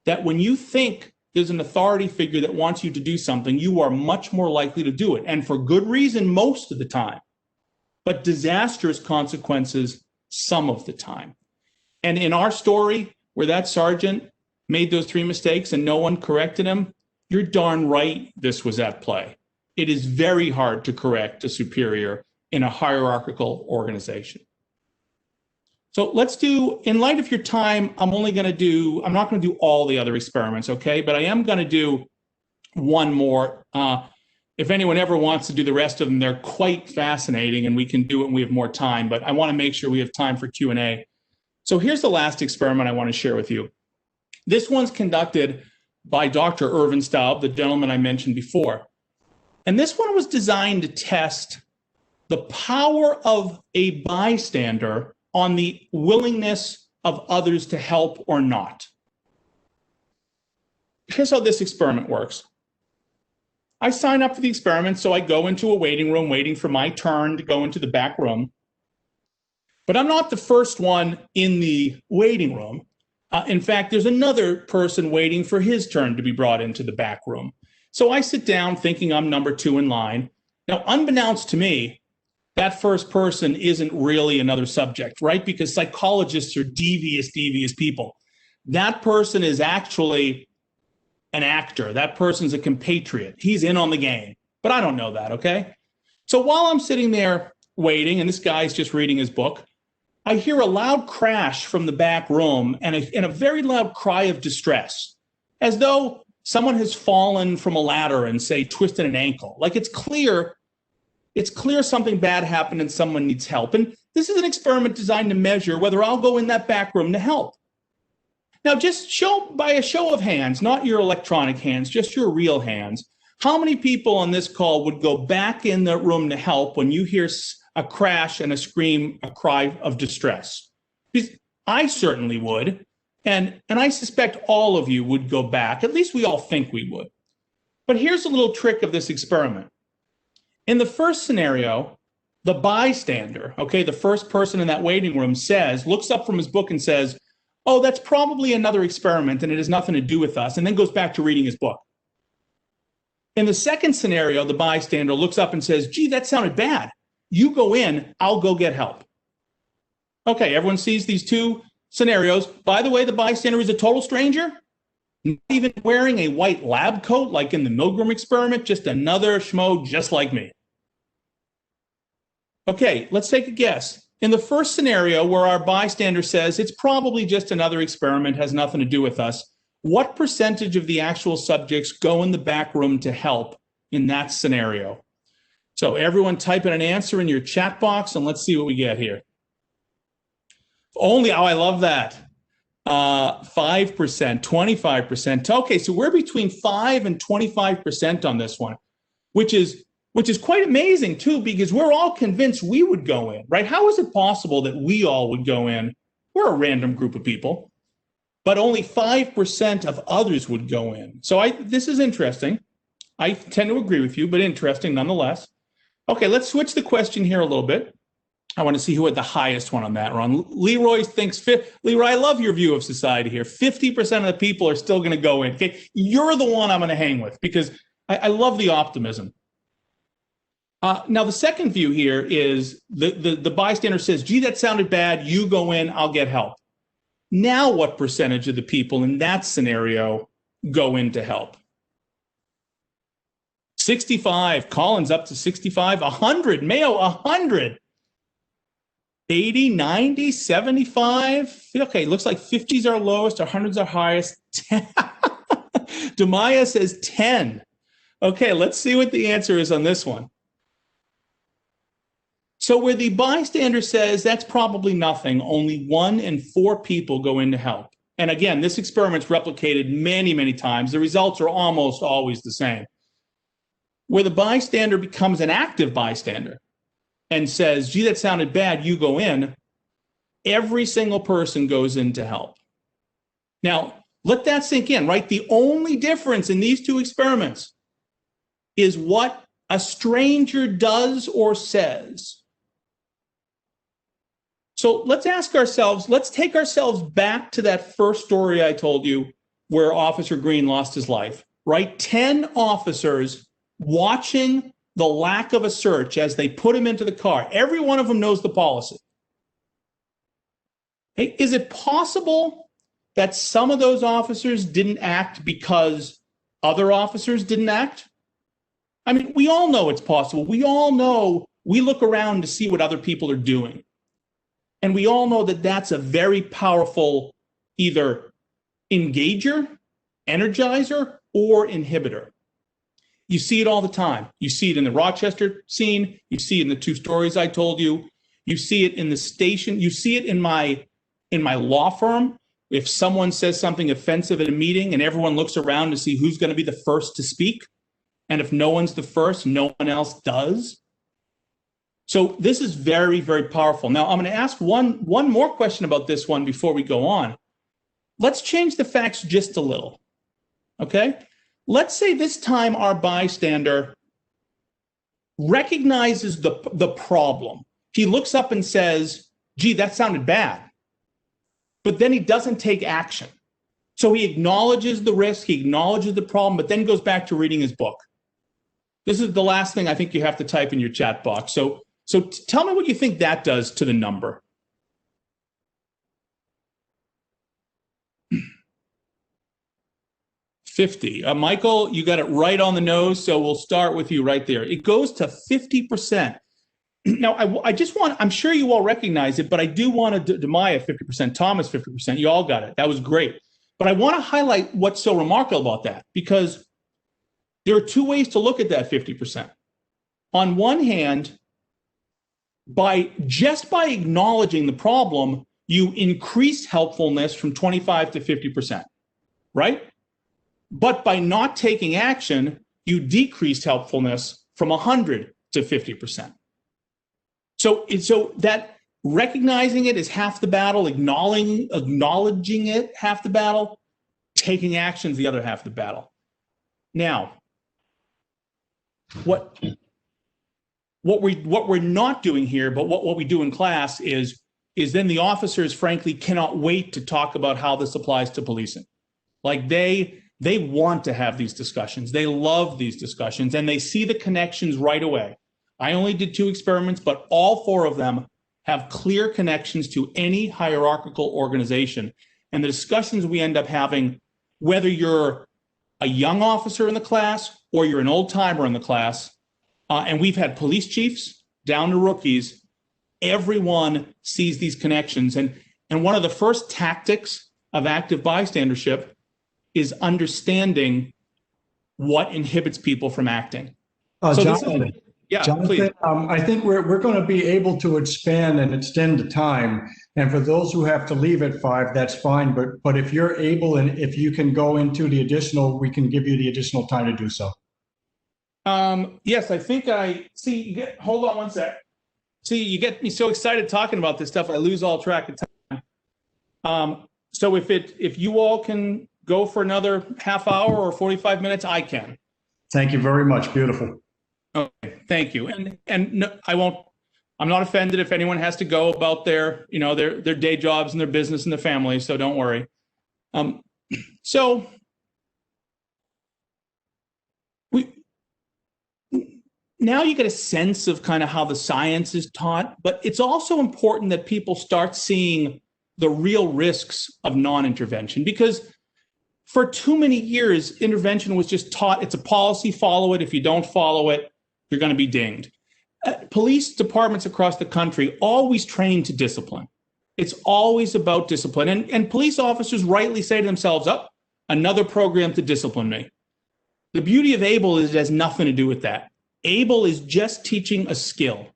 S4: That when you think there's an authority figure that wants you to do something, you are much more likely to do it. And for good reason most of the time, but disastrous consequences some of the time. And in our story, where that sergeant made those 3 mistakes and no one corrected him, you're darn right this was at play. It is very hard to correct a superior in a hierarchical organization. So let's do, in light of your time, I'm not going to do all the other experiments, okay? But I am going to do one more. If anyone ever wants to do the rest of them, they're quite fascinating and we can do it when we have more time, but I want to make sure we have time for Q&A. So here's the last experiment I want to share with you. This one's conducted by Dr. Irvin Staub, the gentleman I mentioned before. And this one was designed to test the power of a bystander on the willingness of others to help or not. Here's how this experiment works. I sign up for the experiment, so I go into a waiting room waiting for my turn to go into the back room. But I'm not the first one in the waiting room. In fact, there's another person waiting for his turn to be brought into the back room. So I sit down thinking I'm number 2 in line. Now, unbeknownst to me, that first person isn't really another subject, right? Because psychologists are devious people. That person is actually an actor. That person's a compatriot. He's in on the game, but I don't know that, okay? So while I'm sitting there waiting, and this guy's just reading his book, I hear a loud crash from the back room and a very loud cry of distress, as though someone has fallen from a ladder and say twisted an ankle. Like it's clear something bad happened and someone needs help. And this is an experiment designed to measure whether I'll go in that back room to help. Now, just by a show of hands, not your electronic hands, just your real hands, how many people on this call would go back in the room to help when you hear a crash and a scream, a cry of distress? Because I certainly would. And I suspect all of you would go back. At least we all think we would. But here's a little trick of this experiment. In the first scenario, the bystander, okay, the first person in that waiting room looks up from his book and says, oh, that's probably another experiment and it has nothing to do with us, and then goes back to reading his book. In the second scenario, the bystander looks up and says, gee, that sounded bad. You go in, I'll go get help. Okay, everyone sees these two scenarios. By the way, the bystander is a total stranger, not even wearing a white lab coat like in the Milgram experiment, just another schmo just like me. Okay, let's take a guess. In the first scenario where our bystander says it's probably just another experiment, has nothing to do with us, what percentage of the actual subjects go in the back room to help in that scenario? So everyone type in an answer in your chat box and let's see what we get here. Only, oh, I love that. 5%, 25%. Okay, so we're between 5 and 25% on this one, which is quite amazing too, because we're all convinced we would go in, right? How is it possible that we all would go in? We're a random group of people, but only 5% of others would go in. So this is interesting. I tend to agree with you, but interesting nonetheless. Okay, let's switch the question here a little bit. I want to see who had the highest one on that one. Leroy thinks, Leroy, I love your view of society here. 50% of the people are still going to go in. Okay, you're the one I'm going to hang with because I love the optimism. Now, the second view here is the bystander says, gee, that sounded bad. You go in, I'll get help. Now, what percentage of the people in that scenario go in to help? 65, Collins up to 65, 100, Mayo 100, 80, 90, 75. Okay, looks like 50s are lowest, 100s are highest. Demaya says 10. Okay, let's see what the answer is on this one. So where the bystander says that's probably nothing, only 1 in 4 people go in to help. And again, this experiment's replicated many, many times. The results are almost always the same. Where the bystander becomes an active bystander and says, gee, that sounded bad, you go in, every single person goes in to help. Now, let that sink in, right? The only difference in these two experiments is what a stranger does or says. So let's ask ourselves, let's take ourselves back to that first story I told you where Officer Green lost his life, right? 10 officers watching the lack of a search as they put him into the car. Every one of them knows the policy. Hey, is it possible that some of those officers didn't act because other officers didn't act? I mean, we all know it's possible. We all know, we look around to see what other people are doing. And we all know that that's a very powerful either engager, energizer, or inhibitor. You see it all the time. You see it in the Rochester scene. You see it in the 2 stories I told you. You see it in the station. You see it in my law firm. If someone says something offensive at a meeting and everyone looks around to see who's going to be the first to speak, and if no one's the first, no one else does. So this is very, very powerful. Now, I'm going to ask one more question about this one before we go on. Let's change the facts just a little, okay? Let's say this time our bystander recognizes the problem. He looks up and says, gee, that sounded bad. But then he doesn't take action. So he acknowledges the risk, he acknowledges the problem, but then goes back to reading his book. This is the last thing I think you have to type in your chat box. So tell me what you think that does to the number. $50. Michael, you got it right on the nose, so we'll start with you right there. It goes to 50%. Now, I just want, I'm sure you all recognize it, but I do want to Demaya 50%, Thomas 50%. You all got it. That was great. But I want to highlight what's so remarkable about that, because there are two ways to look at that 50%. On one hand, by acknowledging the problem, you increase helpfulness from 25 to 50%, right? But by not taking action, you decreased helpfulness from 100 to 50%. So that recognizing it is half the battle, acknowledging it half the battle, taking action is the other half of the battle. Now, what we're not doing here, but what we do in class is then the officers, frankly, cannot wait to talk about how this applies to policing. Like they want to have these discussions. They love these discussions, and they see the connections right away. I only did 2 experiments, but all 4 of them have clear connections to any hierarchical organization. And the discussions we end up having, whether you're a young officer in the class or you're an old timer in the class, and we've had police chiefs down to rookies, everyone sees these connections. And one of the first tactics of active bystandership is understanding what inhibits people from acting.
S2: Jonathan,
S4: please.
S2: I think we're going to be able to expand and extend the time. And for those who have to leave at 5, that's fine. But if you're able and if you can go into the additional, we can give you the additional time to do so.
S4: Yes, I think I see. Hold on one sec. See, you get me so excited talking about this stuff, I lose all track of time. So if you all can go for another half hour or 45 minutes, I can.
S2: Thank you very much. Beautiful.
S4: Okay, thank you. And no, I'm not offended if anyone has to go about their day jobs and their business and their family, so don't worry. So now you get a sense of kind of how the science is taught, but it's also important that people start seeing the real risks of non-intervention, because for too many years, intervention was just taught, it's a policy, follow it. If you don't follow it, you're going to be dinged. Police departments across the country always train to discipline. It's always about discipline. And police officers rightly say to themselves, another program to discipline me. The beauty of ABLE is it has nothing to do with that. ABLE is just teaching a skill.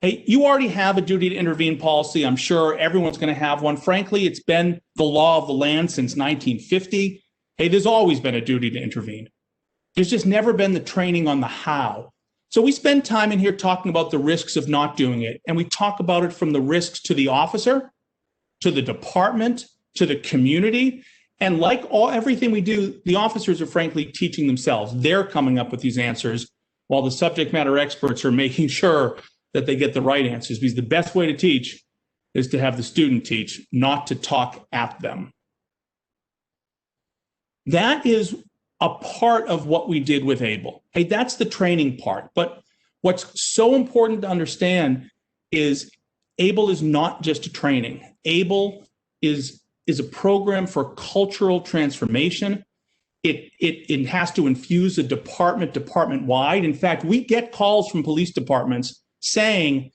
S4: Hey, you already have a duty to intervene policy. I'm sure everyone's going to have one. Frankly, it's been the law of the land since 1950. Hey, there's always been a duty to intervene. There's just never been the training on the how. So we spend time in here talking about the risks of not doing it. And we talk about it from the risks to the officer, to the department, to the community. And like everything we do, the officers are frankly teaching themselves. They're coming up with these answers while the subject matter experts are making sure that they get the right answers. Because the best way to teach is to have the student teach, not to talk at them. That is a part of what we did with ABLE. Hey, that's the training part. But what's so important to understand is ABLE is not just a training. ABLE is a program for cultural transformation. It has to infuse a department-wide. In fact, we get calls from police departments saying,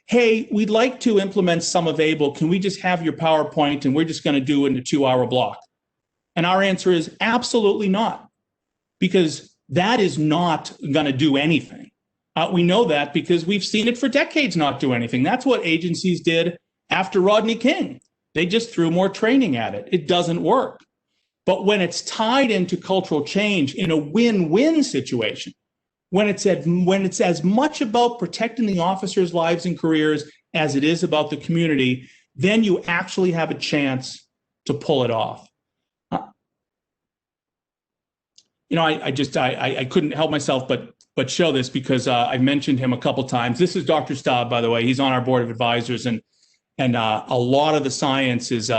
S4: hey, we'd like to implement some of ABLE. Can we just have your PowerPoint and we're just going to do it in a 2-hour block? And our answer is absolutely not, because that is not going to do anything. We know that because we've seen it for decades not do anything. That's what agencies did after Rodney King. They just threw more training at it. It doesn't work. But when it's tied into cultural change in a win-win situation, when it's as much about protecting the officers' lives and careers as it is about the community, then you actually have a chance to pull it off. I couldn't help myself but show this because I've mentioned him a couple times. This is Dr. Staub, by the way. He's on our board of advisors, and a lot of the science is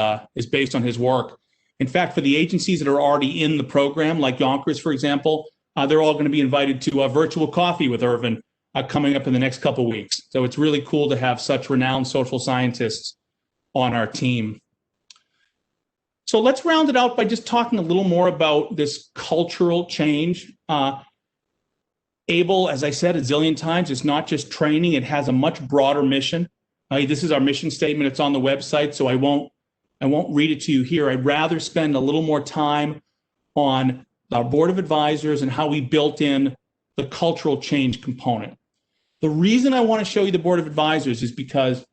S4: based on his work. In fact, for the agencies that are already in the program, like Yonkers, for example, they're all going to be invited to a virtual coffee with Irvin coming up in the next couple weeks. So it's really cool to have such renowned social scientists on our team. So let's round it out by just talking a little more about this cultural change. ABLE, as I said a zillion times, is not just training. It has a much broader mission. This is our mission statement. It's on the website, so I won't I won't read it to you here. I'd rather spend a little more time on our board of advisors and how we built in the cultural change component. The reason I want to show you the board of advisors is because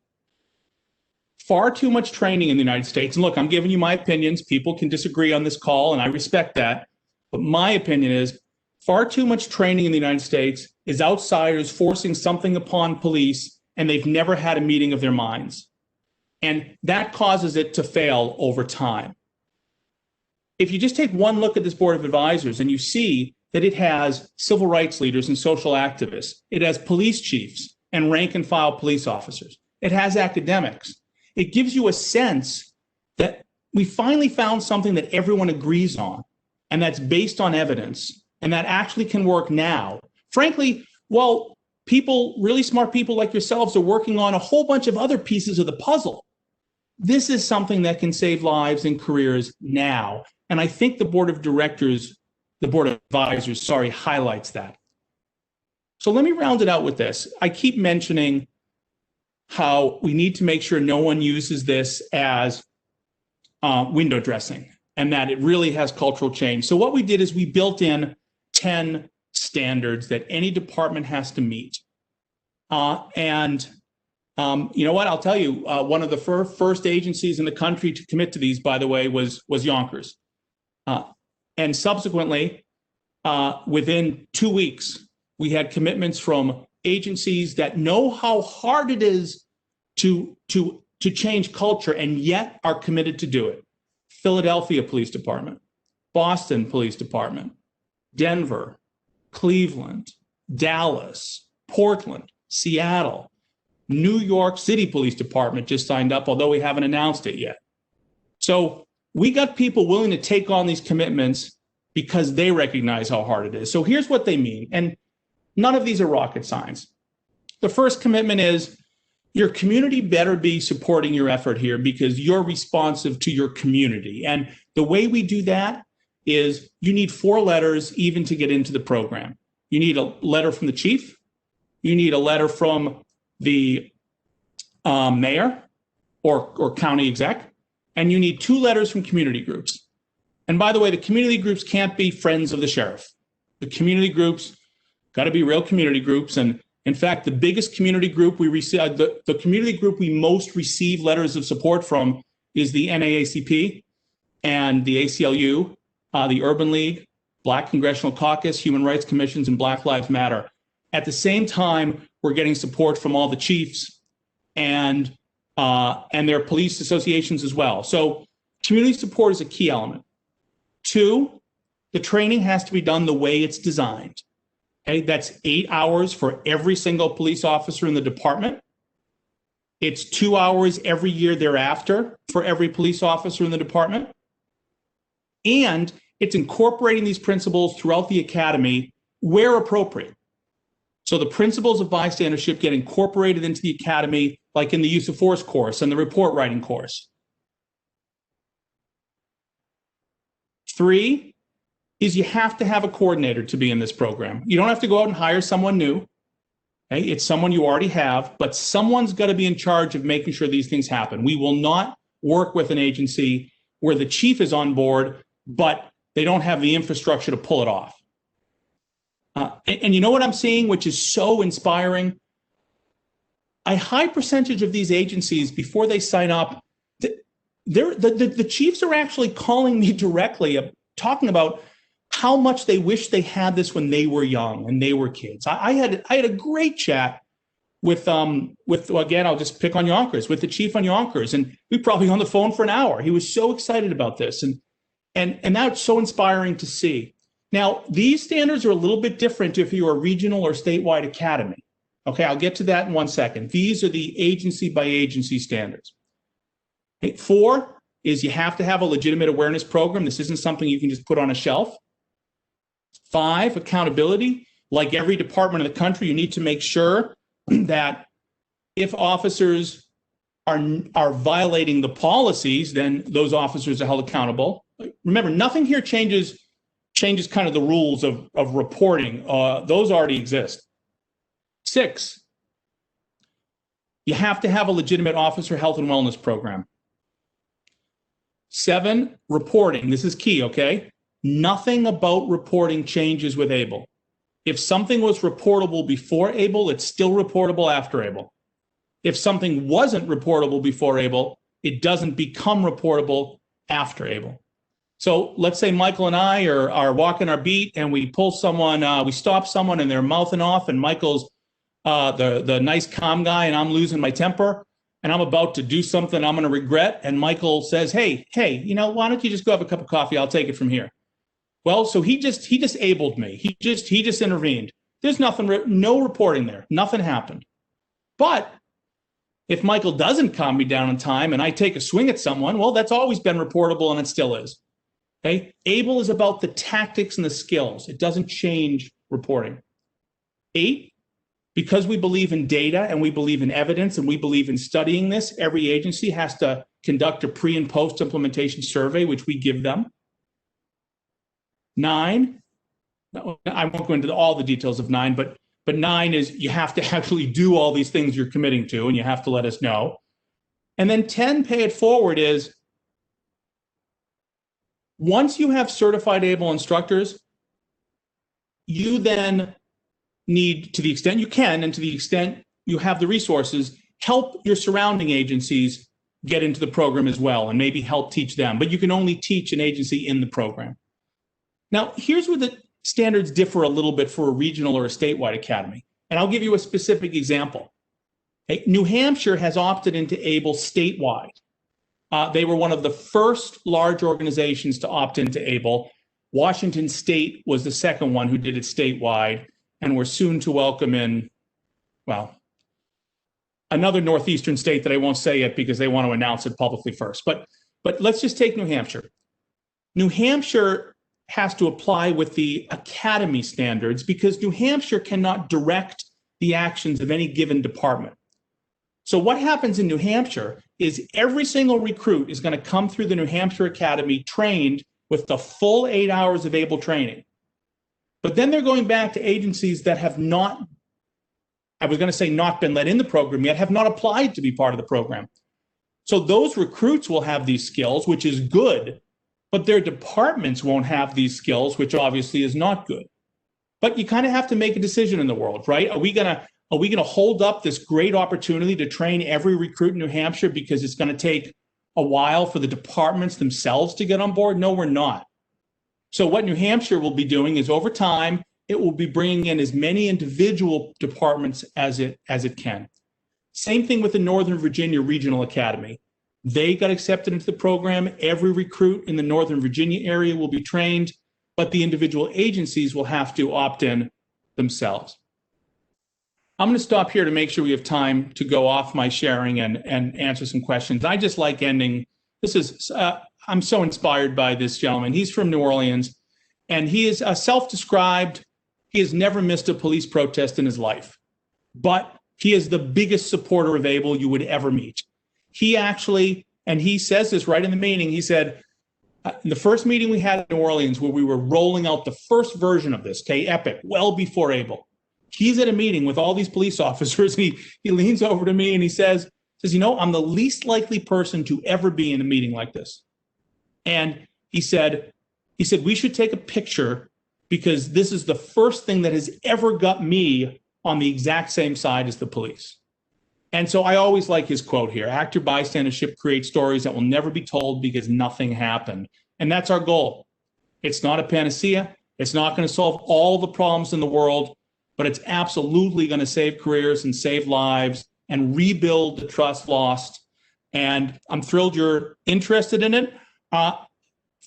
S4: far too much training in the United States, and look, I'm giving you my opinions. People can disagree on this call, and I respect that. But my opinion is far too much training in the United States is outsiders forcing something upon police, and they've never had a meeting of their minds. And that causes it to fail over time. If you just take one look at this board of advisors and you see that it has civil rights leaders and social activists, it has police chiefs and rank and file police officers, it has academics. It gives you a sense that we finally found something that everyone agrees on, and that's based on evidence, and that actually can work now. Frankly, well, people, really smart people like yourselves, are working on a whole bunch of other pieces of the puzzle. This is something that can save lives and careers now. And I think the board of advisors, highlights that. So let me round it out with this. I keep mentioning how we need to make sure no one uses this as window dressing, and that it really has cultural change. So what we did is we built in 10 standards that any department has to meet. You know what? I'll tell you, one of the first agencies in the country to commit to these, by the way, was Yonkers. And subsequently, within 2 weeks, we had commitments from agencies that know how hard it is to change culture and yet are committed to do it. Philadelphia Police Department, Boston Police Department, Denver, Cleveland, Dallas, Portland, Seattle, New York City Police Department just signed up, although we haven't announced it yet. So we got people willing to take on these commitments because they recognize how hard it is. So here's what they mean. And none of these are rocket science. The first commitment is your community better be supporting your effort here because you're responsive to your community. And the way we do that is you need 4 letters even to get into the program. You need a letter from the chief. You need a letter from the mayor or county exec. And you need 2 letters from community groups. And by the way, the community groups can't be friends of the sheriff. The community groups got to be real community groups. And in fact, the biggest community group we receive, the community group we most receive letters of support from is the NAACP and the ACLU, the Urban League, Black Congressional Caucus, Human Rights Commissions, and Black Lives Matter. At the same time, we're getting support from all the chiefs and their police associations as well. So community support is a key element. 2, the training has to be done the way it's designed. Okay, that's 8 hours for every single police officer in the department. It's 2 hours every year thereafter for every police officer in the department. And it's incorporating these principles throughout the academy where appropriate. So the principles of bystandership get incorporated into the academy, like in the use of force course and the report writing course. 3 is you have to have a coordinator to be in this program. You don't have to go out and hire someone new. Okay? It's someone you already have, but someone's got to be in charge of making sure these things happen. We will not work with an agency where the chief is on board, but they don't have the infrastructure to pull it off. And you know what I'm seeing, which is so inspiring? A high percentage of these agencies, before they sign up, the chiefs are actually calling me directly, talking about how much they wish they had this when they were young and they were kids. I had a great chat with again, I'll just pick on Yonkers, with the chief on Yonkers, and we probably on the phone for an hour. He was so excited about this, and that's so inspiring to see. Now, these standards are a little bit different if you're a regional or statewide academy. Okay, I'll get to that in 1 second. These are the agency by agency standards. 4 is you have to have a legitimate awareness program. This isn't something you can just put on a shelf. 5, accountability. Like every department of the country, you need to make sure that if officers are violating the policies, then those officers are held accountable. Remember, nothing here changes kind of the rules of reporting. Those already exist. 6, you have to have a legitimate officer health and wellness program. 7, reporting. This is key, okay? Nothing about reporting changes with ABLE. If something was reportable before ABLE, it's still reportable after ABLE. If something wasn't reportable before ABLE, it doesn't become reportable after ABLE. So let's say Michael and I are walking our beat and we pull someone, we stop someone and they're mouthing off, and Michael's the nice calm guy and I'm losing my temper and I'm about to do something I'm going to regret. And Michael says, hey, why don't you just go have a cup of coffee? I'll take it from here. Well, so he just abled me. He just intervened. There's no reporting there. Nothing happened. But if Michael doesn't calm me down in time and I take a swing at someone, well, that's always been reportable and it still is. Okay? ABLE is about the tactics and the skills. It doesn't change reporting. 8, because we believe in data and we believe in evidence and we believe in studying this, every agency has to conduct a pre and post implementation survey, which we give them. 9, I won't go into all the details of 9, but 9 is you have to actually do all these things you're committing to and you have to let us know. And then 10, pay it forward, is once you have certified ABLE instructors, you then need, to the extent you can and to the extent you have the resources, help your surrounding agencies get into the program as well and maybe help teach them. But you can only teach an agency in the program. Now, here's where the standards differ a little bit for a regional or a statewide academy. And I'll give you a specific example. New Hampshire has opted into ABLE statewide. They were one of the first large organizations to opt into ABLE. Washington State was the second one who did it statewide, and we're soon to welcome in, well, another northeastern state that I won't say yet because they want to announce it publicly first. But let's just take New Hampshire. New Hampshire has to apply with the academy standards because New Hampshire cannot direct the actions of any given department. So what happens in New Hampshire is every single recruit is going to come through the New Hampshire Academy trained with the full 8 hours of ABLE training. But then they're going back to agencies that have not, I was going to say not been let in the program yet, have not applied to be part of the program. So those recruits will have these skills, which is good, but their departments won't have these skills, which obviously is not good. But you kind of have to make a decision in the world, right? Are we going to hold up this great opportunity to train every recruit in New Hampshire because it's going to take a while for the departments themselves to get on board? No, we're not. So what New Hampshire will be doing is over time, it will be bringing in as many individual departments as it can. Same thing with the Northern Virginia Regional Academy. They got accepted into the program. Every recruit in the Northern Virginia area will be trained, but the individual agencies will have to opt in themselves. I'm going to stop here to make sure we have time to go off my sharing and answer some questions. I just like ending. I'm so inspired by this gentleman. He's from New Orleans, and he is self-described. He has never missed a police protest in his life, but he is the biggest supporter of ABLE you would ever meet. He actually, and he says this right in the meeting, he said, in the first meeting we had in New Orleans where we were rolling out the first version of this, okay, Epic, well before ABLE, he's at a meeting with all these police officers. And he leans over to me and he says, I'm the least likely person to ever be in a meeting like this. And he said, we should take a picture because this is the first thing that has ever got me on the exact same side as the police. And so I always like his quote here, active bystandership creates stories that will never be told because nothing happened. And that's our goal. It's not a panacea. It's not going to solve all the problems in the world, but it's absolutely going to save careers and save lives and rebuild the trust lost. And I'm thrilled you're interested in it.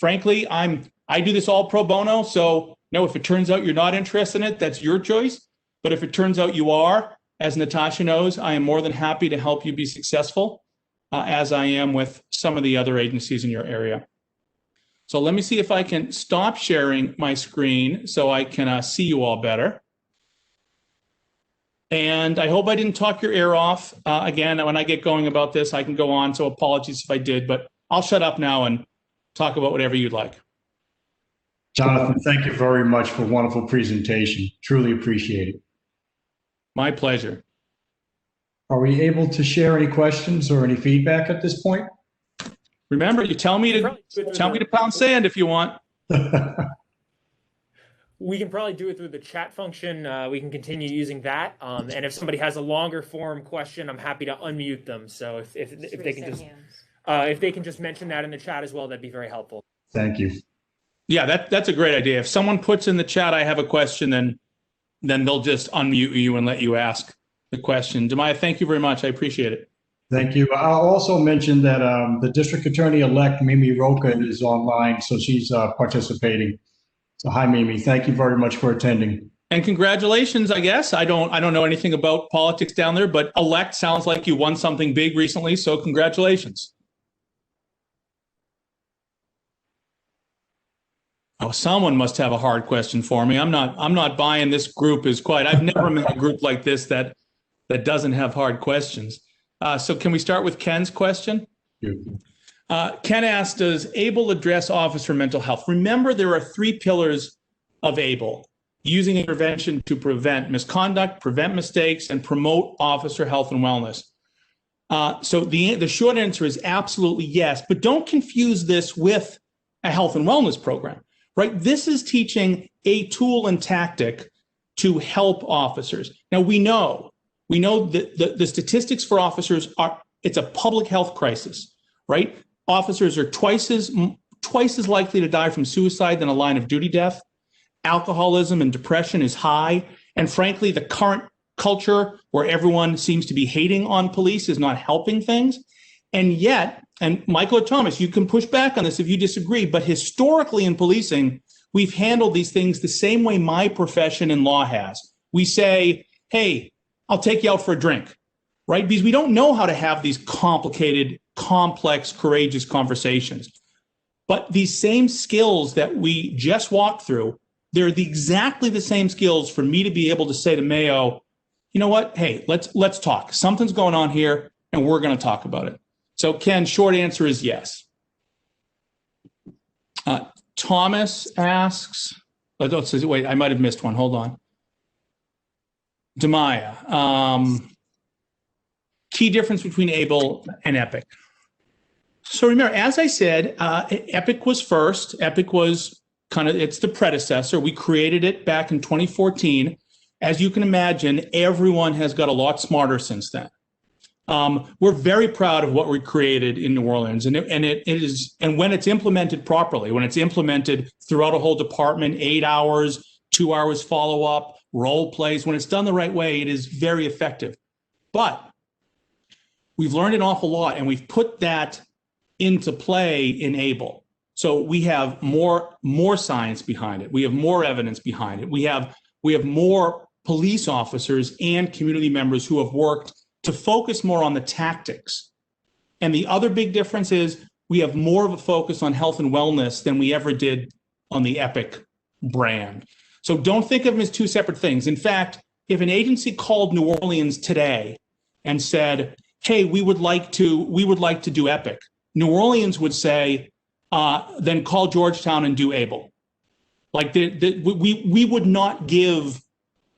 S4: Frankly, I do this all pro bono. So no, if it turns out you're not interested in it, that's your choice. But if it turns out you are, as Natasha knows, I am more than happy to help you be successful, as I am with some of the other agencies in your area. So let me see if I can stop sharing my screen so I can see you all better. And I hope I didn't talk your ear off. Again, when I get going about this, I can go on, so apologies if I did, but I'll shut up now and talk about whatever you'd like.
S2: Jonathan, thank you very much for a wonderful presentation. Truly appreciate it.
S4: My pleasure.
S2: Are we able to share any questions or any feedback at this point?
S4: Remember, you tell me to pound sand if you want.
S6: We can probably do it through the chat function. We can continue using that. And if somebody has a longer form question, I'm happy to unmute them. So if they can just mention that in the chat as well, that'd be very helpful.
S2: Thank you.
S4: Yeah, that's a great idea. If someone puts in the chat, I have a question, then they'll just unmute you and let you ask the question. Demaya, thank you very much. I appreciate it.
S2: Thank you. I'll also mention that the district attorney-elect, Mimi Roca, is online, so she's participating. So hi, Mimi. Thank you very much for attending.
S4: And congratulations, I guess. I don't know anything about politics down there, but elect sounds like you won something big recently, so congratulations. Oh, someone must have a hard question for me. I'm not buying this group is quite. I've never met a group like this that doesn't have hard questions. So can we start with Ken's question? Ken asked, does ABLE address officer mental health? Remember, there are 3 pillars of ABLE: using intervention to prevent misconduct, prevent mistakes, and promote officer health and wellness. So the short answer is absolutely yes, but don't confuse this with a health and wellness program, right? This is teaching a tool and tactic to help officers. Now, we know that the statistics for officers it's a public health crisis, right? Officers are twice as likely to die from suicide than a line of duty death. Alcoholism and depression is high. And frankly, the current culture where everyone seems to be hating on police is not helping things. And yet, and Michael or Thomas, you can push back on this if you disagree, but historically in policing, we've handled these things the same way my profession in law has. We say, hey, I'll take you out for a drink, right? Because we don't know how to have these complicated, complex, courageous conversations. But these same skills that we just walked through, they're exactly the same skills for me to be able to say to Mayo, you know what? Hey, let's talk. Something's going on here, and we're going to talk about it. So, Ken, short answer is yes. Thomas asks, wait, I might have missed one. Hold on. Demaya, key difference between ABLE and EPIC. So remember, as I said, EPIC was first. EPIC was it's the predecessor. We created it back in 2014. As you can imagine, everyone has got a lot smarter since then. We're very proud of what we created in New Orleans, and when it's implemented properly, when it's implemented throughout a whole department, 8 hours, 2 hours follow-up, role plays, when it's done the right way, it is very effective. But we've learned an awful lot, and we've put that into play in ABLE. So we have more science behind it. We have more evidence behind it. We have more police officers and community members who have worked to focus more on the tactics. And the other big difference is we have more of a focus on health and wellness than we ever did on the EPIC brand. So don't think of them as two separate things. In fact, if an agency called New Orleans today and said, hey, we would like to do EPIC, New Orleans would say, then call Georgetown and do ABLE. Like we would not give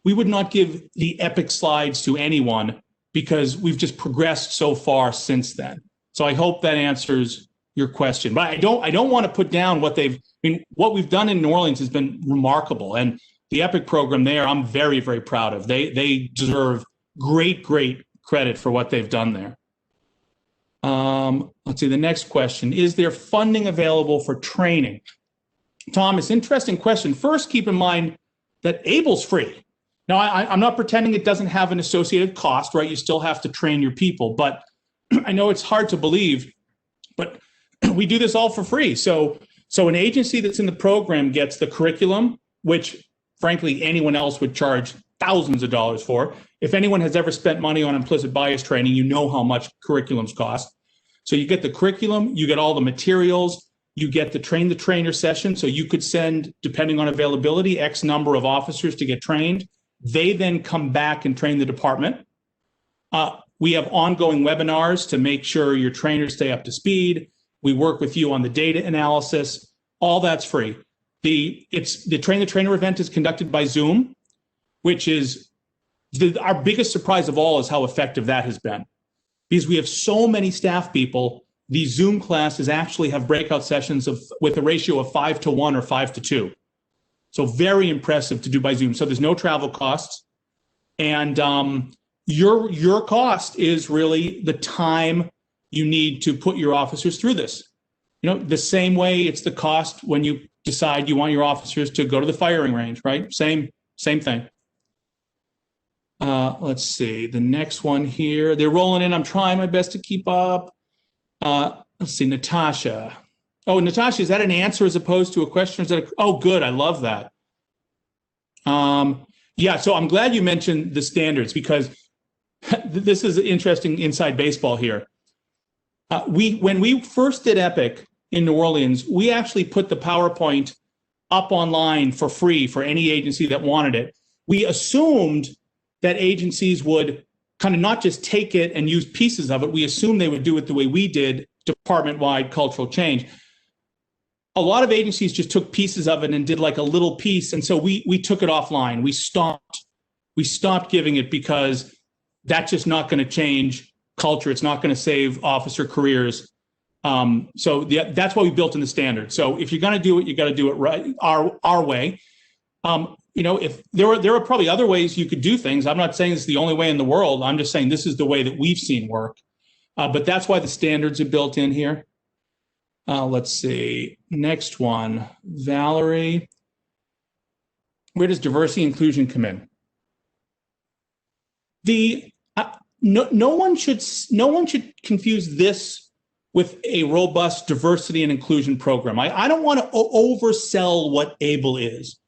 S4: the EPIC slides to anyone because we've just progressed so far since then. So I hope that answers your question. But I don't want to put down what we've done in New Orleans has been remarkable. And the EPIC program there, I'm very, very proud of. They deserve great credit for what they've done there. Let's see, the next question. Is there funding available for training? Thomas, interesting question. First, keep in mind that ABLE's free. Now, I'm not pretending it doesn't have an associated cost, right? You still have to train your people, but I know it's hard to believe, but we do this all for free. So an agency that's in the program gets the curriculum, which frankly, anyone else would charge thousands of dollars for. If anyone has ever spent money on implicit bias training, you know how much curriculums cost. So you get the curriculum, you get all the materials, you get the train the trainer session. So you could send, depending on availability, X number of officers to get trained. They then come back and train the department. We have ongoing webinars to make sure your trainers stay up to speed. We work with you on the data analysis. All that's free. The Train the Trainer event is conducted by Zoom, which is our biggest surprise of all is how effective that has been. Because we have so many staff people the Zoom classes actually have breakout sessions with a ratio of 5-to-1 or 5-to-2. So very impressive to do by Zoom. So there's no travel costs. And your cost is really the time you need to put your officers through this. You know, the same way it's the cost when you decide you want your officers to go to the firing range, right? Same thing. Let's see, the next one here. They're rolling in. I'm trying my best to keep up. Let's see, Natasha. Oh, Natasha, is that an answer as opposed to a question? Is that oh, good. I love that. Yeah, so I'm glad you mentioned the standards because this is interesting inside baseball here. When we first did EPIC in New Orleans, we actually put the PowerPoint up online for free for any agency that wanted it. We assumed that agencies would kind of not just take it and use pieces of it. We assumed they would do it the way we did, department-wide cultural change. A lot of agencies just took pieces of it and did like a little piece. And so we took it offline. We stopped giving it because that's just not going to change culture. It's not going to save officer careers. So that's why we built in the standard. So if you're going to do it, you got to do it right, our way. You know, if there are probably other ways you could do things. I'm not saying it's the only way in the world. I'm just saying this is the way that we've seen work. But that's why the standards are built in here. Let's see. Next one, Valerie. Where does diversity inclusion come in? No one should confuse this with a robust diversity and inclusion program. I don't want to oversell what ABLE is.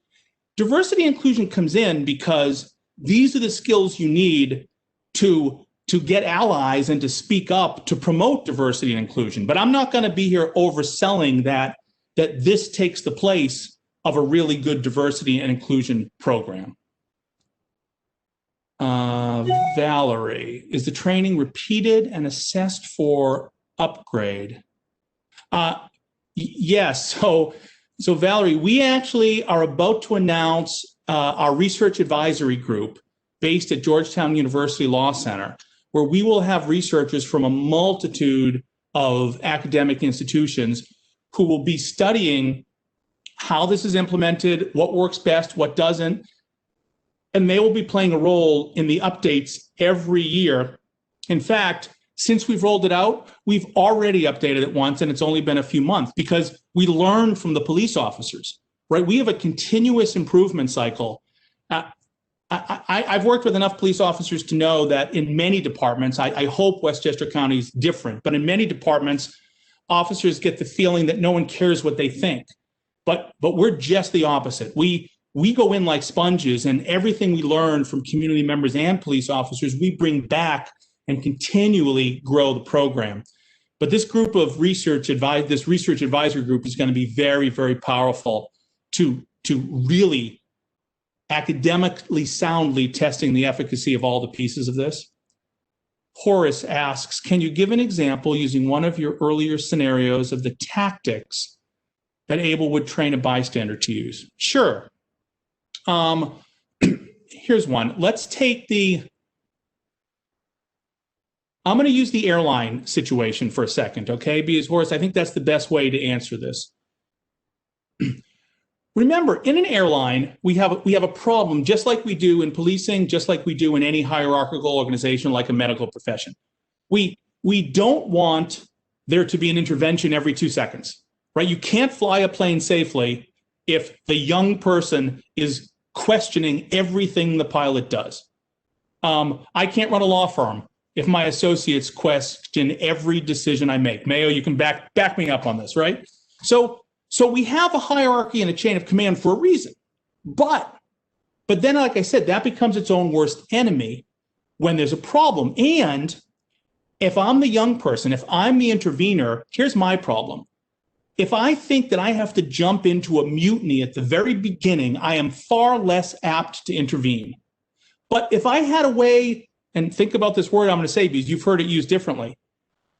S4: Diversity and inclusion comes in because these are the skills you need to get allies and to speak up to promote diversity and inclusion. But I'm not going to be here overselling that this takes the place of a really good diversity and inclusion program. Valerie, is the training repeated and assessed for upgrade? Yes. So Valerie, we actually are about to announce our research advisory group based at Georgetown University Law Center, where we will have researchers from a multitude of academic institutions who will be studying how this is implemented, what works best, what doesn't, and they will be playing a role in the updates every year. In fact, since we've rolled it out, we've already updated it once, and it's only been a few months because we learn from the police officers, right? We have a continuous improvement cycle. I've worked with enough police officers to know that in many departments, I hope Westchester County is different, but in many departments, officers get the feeling that no one cares what they think. But we're just the opposite. We go in like sponges, and everything we learn from community members and police officers, we bring back and continually grow the program. But this group of this research advisory group is going to be very, very powerful to really academically soundly testing the efficacy of all the pieces of this. Horace asks, can you give an example using one of your earlier scenarios of the tactics that ABLE would train a bystander to use? Sure. Here's one. Let's take I'm going to use the airline situation for a second, okay? Because, Horace, I think that's the best way to answer this. Remember, in an airline, we have a problem just like we do in policing, just like we do in any hierarchical organization like a medical profession. We don't want there to be an intervention every 2 seconds, right? You can't fly a plane safely if the young person is questioning everything the pilot does. I can't run a law firm if my associates question every decision I make. Mayo, you can back me up on this, right? So we have a hierarchy and a chain of command for a reason. But then, like I said, that becomes its own worst enemy when there's a problem. And if I'm the young person, if I'm the intervener, here's my problem. If I think that I have to jump into a mutiny at the very beginning, I am far less apt to intervene. But if I had a way, and think about this word I'm going to say because you've heard it used differently.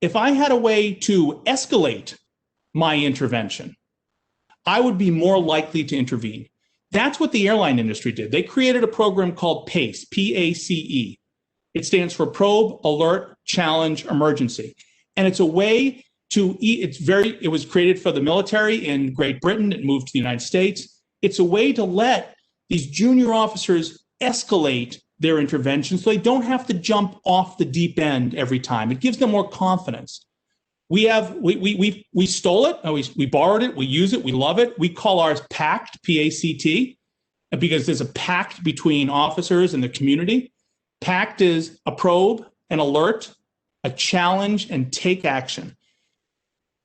S4: If I had a way to escalate my intervention, I would be more likely to intervene. That's what the airline industry did. They created a program called PACE, P-A-C-E. It stands for Probe, Alert, Challenge, Emergency. And it's a way it was created for the military in Great Britain. It moved to the United States. It's a way to let these junior officers escalate their intervention so they don't have to jump off the deep end every time. It gives them more confidence. We stole it, we borrowed it, we use it, we love it. We call ours PACT, P-A-C-T, because there's a pact between officers and the community. PACT is a probe, an alert, a challenge, and take action.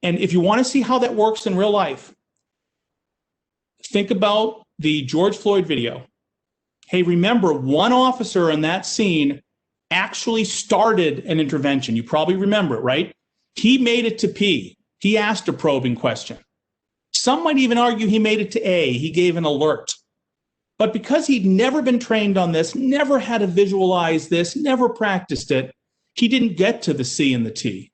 S4: And if you want to see how that works in real life, think about the George Floyd video. Hey, remember, one officer in that scene actually started an intervention. You probably remember it, right? He made it to P. He asked a probing question. Some might even argue he made it to A. He gave an alert. But because he'd never been trained on this, never had to visualize this, never practiced it, he didn't get to the C and the T.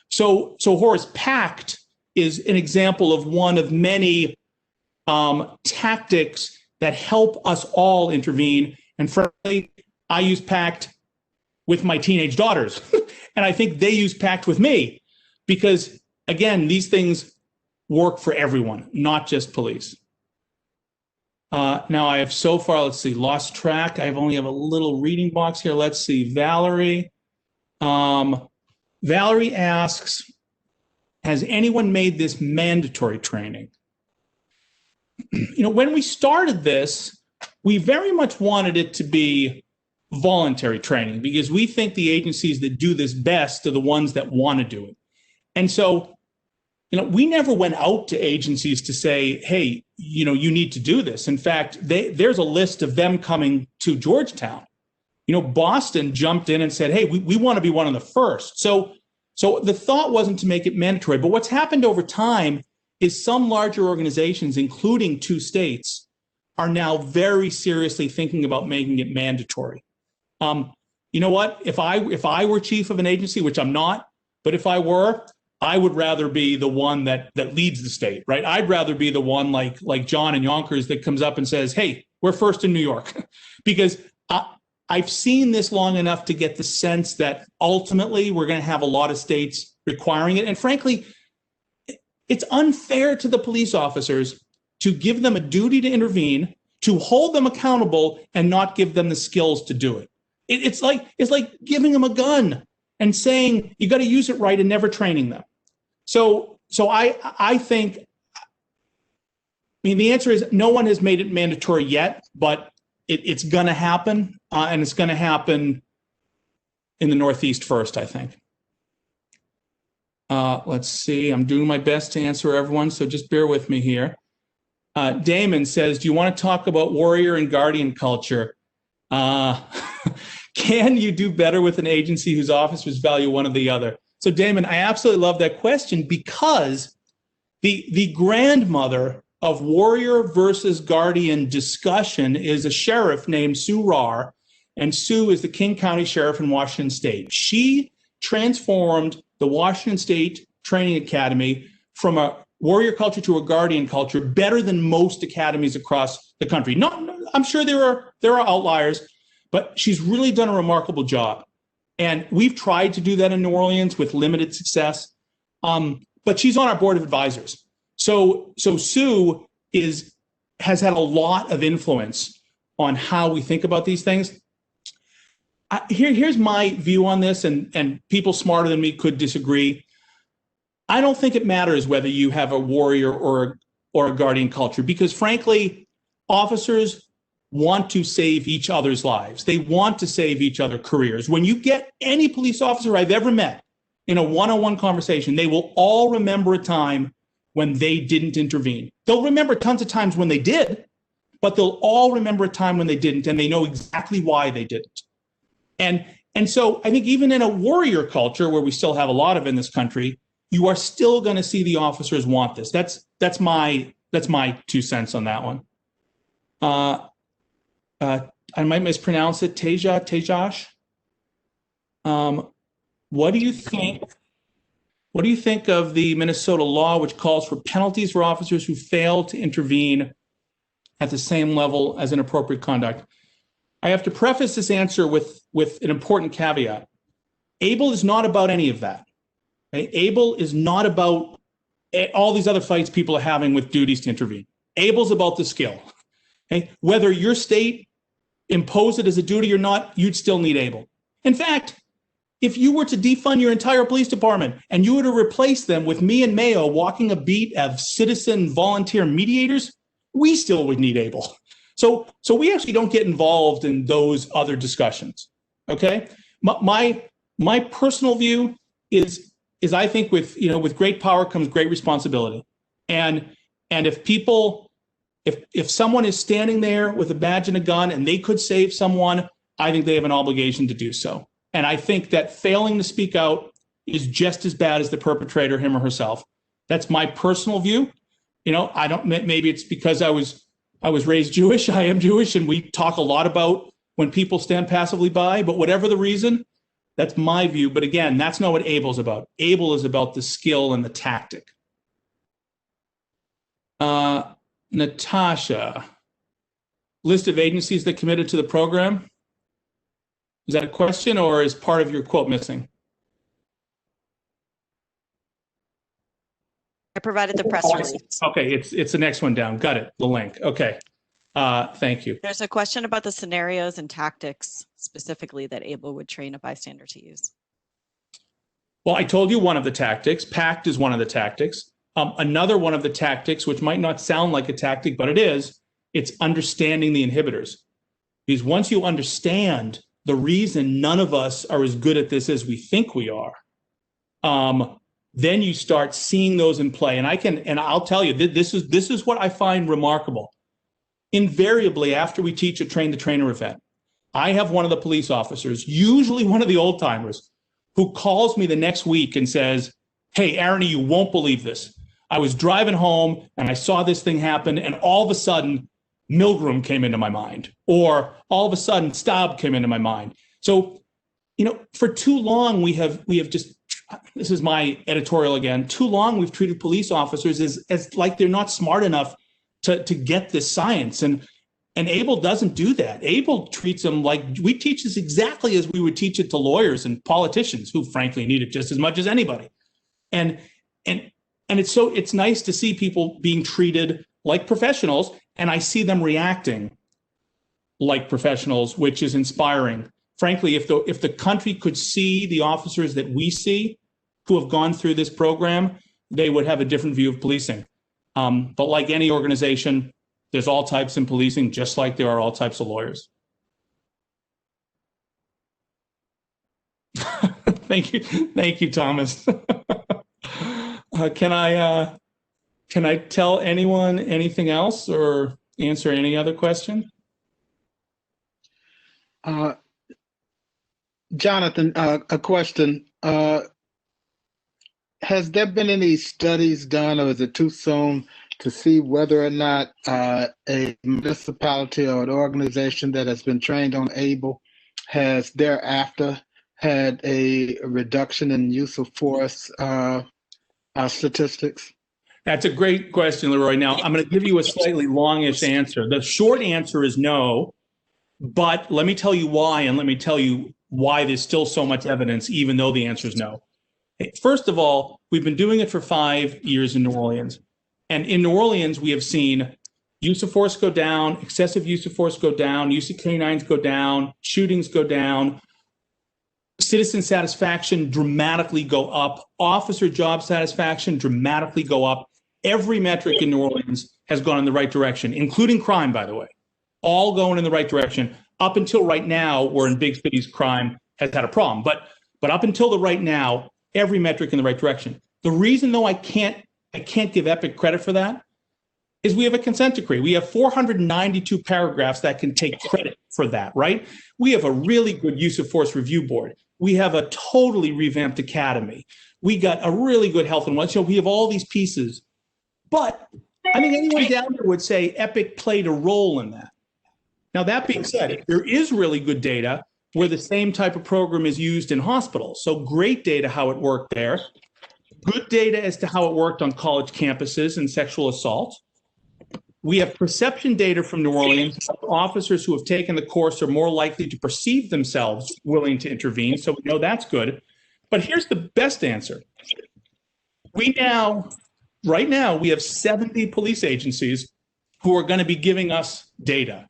S4: So Horace, PACT is an example of one of many tactics that help us all intervene. And frankly, I use PACT with my teenage daughters. And I think they use PACT with me because, again, these things work for everyone, not just police. Now I have so far, let's see, lost track. I only have a little reading box here. Let's see, Valerie. Valerie asks, has anyone made this mandatory training? When we started this, we very much wanted it to be voluntary training because we think the agencies that do this best are the ones that want to do it. And so, we never went out to agencies to say, hey, you need to do this. In fact, there's a list of them coming to Georgetown. Boston jumped in and said, hey, we want to be one of the first. So the thought wasn't to make it mandatory, but what's happened over time is some larger organizations, including 2 states, are now very seriously thinking about making it mandatory. You know what? If I were chief of an agency, which I'm not, but if I were, I would rather be the one that leads the state, right? I'd rather be the one like John in Yonkers that comes up and says, hey, we're first in New York. Because I've seen this long enough to get the sense that ultimately we're going to have a lot of states requiring it. And frankly, it's unfair to the police officers to give them a duty to intervene, to hold them accountable, and not give them the skills to do it. It's like giving them a gun and saying you got to use it right and never training them. So I think, the answer is no one has made it mandatory yet, but it's going to happen, and it's going to happen in the Northeast first, I think. Let's see. I'm doing my best to answer everyone, so just bear with me here. Damon says, do you want to talk about warrior and guardian culture? Can you do better with an agency whose officers value one or the other? So Damon, I absolutely love that question because the grandmother of warrior versus guardian discussion is a sheriff named Sue Rahr, and Sue is the King County Sheriff in Washington State. She transformed the Washington State Training Academy from a warrior culture to a guardian culture better than most academies across the country. I'm sure there are outliers, but she's really done a remarkable job. And we've tried to do that in New Orleans with limited success. But she's on our board of advisors. So Sue has had a lot of influence on how we think about these things. Here's my view on this, and people smarter than me could disagree. I don't think it matters whether you have a warrior or a guardian culture, because frankly, officers want to save each other's lives. They want to save each other's careers. When you get any police officer I've ever met in a one-on-one conversation, they will all remember a time when they didn't intervene. They'll remember tons of times when they did, but they'll all remember a time when they didn't, and they know exactly why they didn't. And so I think even in a warrior culture, where we still have a lot of in this country, you are still going to see the officers want this. That's my 2 cents on that one. I might mispronounce it. Tejash. What do you think? What do you think of the Minnesota law, which calls for penalties for officers who fail to intervene at the same level as inappropriate conduct? I have to preface this answer with an important caveat. ABLE is not about any of that. Okay? ABLE is not about all these other fights people are having with duties to intervene. ABLE's about the skill. Okay? Whether your state imposed it as a duty or not, you'd still need ABLE. In fact, if you were to defund your entire police department and you were to replace them with me and Mayo walking a beat of citizen volunteer mediators, we still would need ABLE. So we actually don't get involved in those other discussions. Okay, my personal view is I think with great power comes great responsibility, and if someone is standing there with a badge and a gun and they could save someone, I think they have an obligation to do so. And I think that failing to speak out is just as bad as the perpetrator, him or herself. That's my personal view. I don't. Maybe it's because I was raised Jewish. I am Jewish, and we talk a lot about when people stand passively by. But whatever the reason, that's my view. But again, that's not what ABLE is about. ABLE is about the skill and the tactic. Natasha, list of agencies that committed to the program. Is that a question, or is part of your quote missing?
S5: I provided the press release.
S4: Okay, it's the next one down. Got it. The link. Okay. Thank you.
S5: There's a question about the scenarios and tactics specifically that ABLE would train a bystander to use.
S4: Well, I told you one of the tactics. PACT is one of the tactics. Another one of the tactics, which might not sound like a tactic, but it is, it's understanding the inhibitors. Because once you understand the reason none of us are as good at this as we think we are, then you start seeing those in play. And I'll tell you, this is what I find remarkable. Invariably, after we teach a train the trainer event, I have one of the police officers, usually one of the old timers, who calls me the next week and says, "Hey, Arnie, you won't believe this. I was driving home and I saw this thing happen, and all of a sudden, Milgram came into my mind, or all of a sudden Staub came into my mind." So, for too long we have just, this is my editorial again, too long we've treated police officers as like they're not smart enough to get this science. And ABLE doesn't do that. ABLE treats them like we teach this exactly as we would teach it to lawyers and politicians, who frankly need it just as much as anybody. And it's nice to see people being treated like professionals, and I see them reacting like professionals, which is inspiring. Frankly, if the country could see the officers that we see who have gone through this program, they would have a different view of policing. But like any organization, there's all types in policing, just like there are all types of lawyers. Thank you, Thomas. Can I tell anyone anything else or answer any other question?
S1: Jonathan, a question. Has there been any studies done, or is it too soon to see whether or not a municipality or an organization that has been trained on ABLE has thereafter had a reduction in use of force statistics?
S4: That's a great question, Leroy. Now, I'm going to give you a slightly longish answer. The short answer is no, but let me tell you why, and let me tell you why there's still so much evidence, even though the answer is no. First of all, we've been doing it for 5 years in New Orleans. And in New Orleans, we have seen use of force go down, excessive use of force go down, use of canines go down, shootings go down, citizen satisfaction dramatically go up, officer job satisfaction dramatically go up. Every metric in New Orleans has gone in the right direction, including crime, by the way, all going in the right direction. Up until right now, where in big cities, crime has had a problem. But up until the right now, every metric in the right direction. The reason, though, I can't give EPIC credit for that is we have a consent decree. We have 492 paragraphs that can take credit for that, right? We have a really good use of force review board. We have a totally revamped academy. We got a really good health and wellness. So we have all these pieces. But I think anyone down there would say EPIC played a role in that. Now, that being said, there is really good data where the same type of program is used in hospitals. So great data how it worked there. Good data as to how it worked on college campuses and sexual assault. We have perception data from New Orleans. Officers who have taken the course are more likely to perceive themselves willing to intervene. So we know that's good. But here's the best answer. right now, we have 70 police agencies who are going to be giving us data.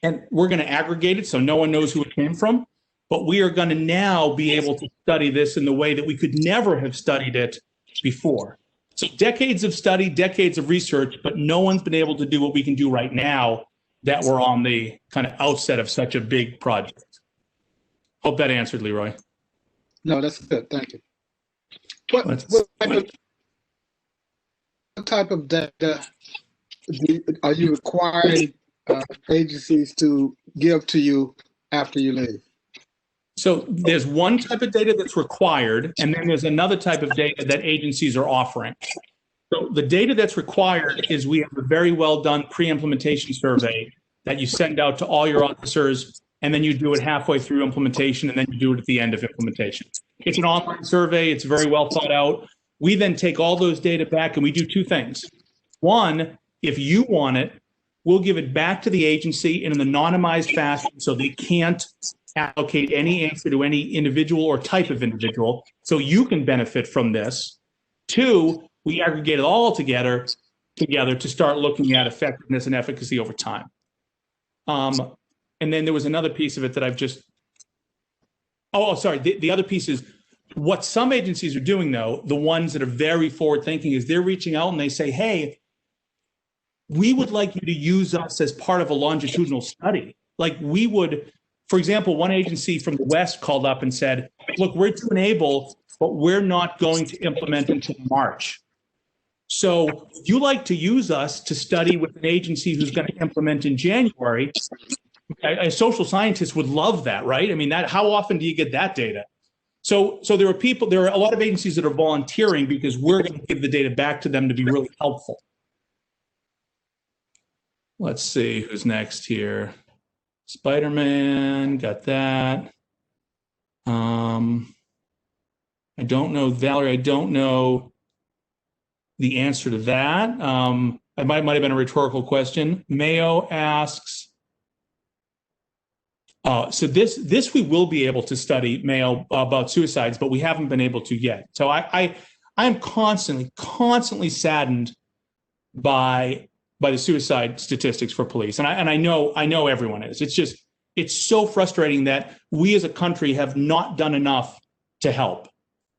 S4: And we're going to aggregate it so no one knows who it came from. But we are going to now be able to study this in the way that we could never have studied it before. So decades of study, decades of research, but no one's been able to do what we can do right now that we're on the kind of outset of such a big project. Hope that answered, Leroy.
S1: No, that's good. Thank you. What type of data are you requiring agencies to give to you after you leave?
S4: So there's one type of data that's required, and then there's another type of data that agencies are offering. So the data that's required is we have a very well done pre-implementation survey that you send out to all your officers, and then you do it halfway through implementation, and then you do it at the end of implementation. It's an online survey. It's very well thought out. We then take all those data back and we do two things. One, if you want it, we'll give it back to the agency in an anonymized fashion so they can't allocate any answer to any individual or type of individual, so you can benefit from this. Two, we aggregate it all together to start looking at effectiveness and efficacy over time. And then there was another piece of it that I've just, sorry. The other piece is what some agencies are doing, though, the ones that are very forward thinking, is they're reaching out and they say, hey, we would like you to use us as part of a longitudinal study. Like we would, for example, one agency from the West called up and said, look, we're doing ABLE, but we're not going to implement until March. So if you like to use us to study with an agency who's going to implement in January, a social scientist would love that, right? I mean, how often do you get that data? So there are a lot of agencies that are volunteering because we're going to give the data back to them to be really helpful. Let's see who's next here. Spider-Man, got that. I don't know, Valerie, I don't know the answer to that. It might have been a rhetorical question. Mayo asks, so this we will be able to study, Mayo, about suicides, but we haven't been able to yet. So I'm constantly saddened by the suicide statistics for police. And I know everyone is. It's so frustrating that we as a country have not done enough to help.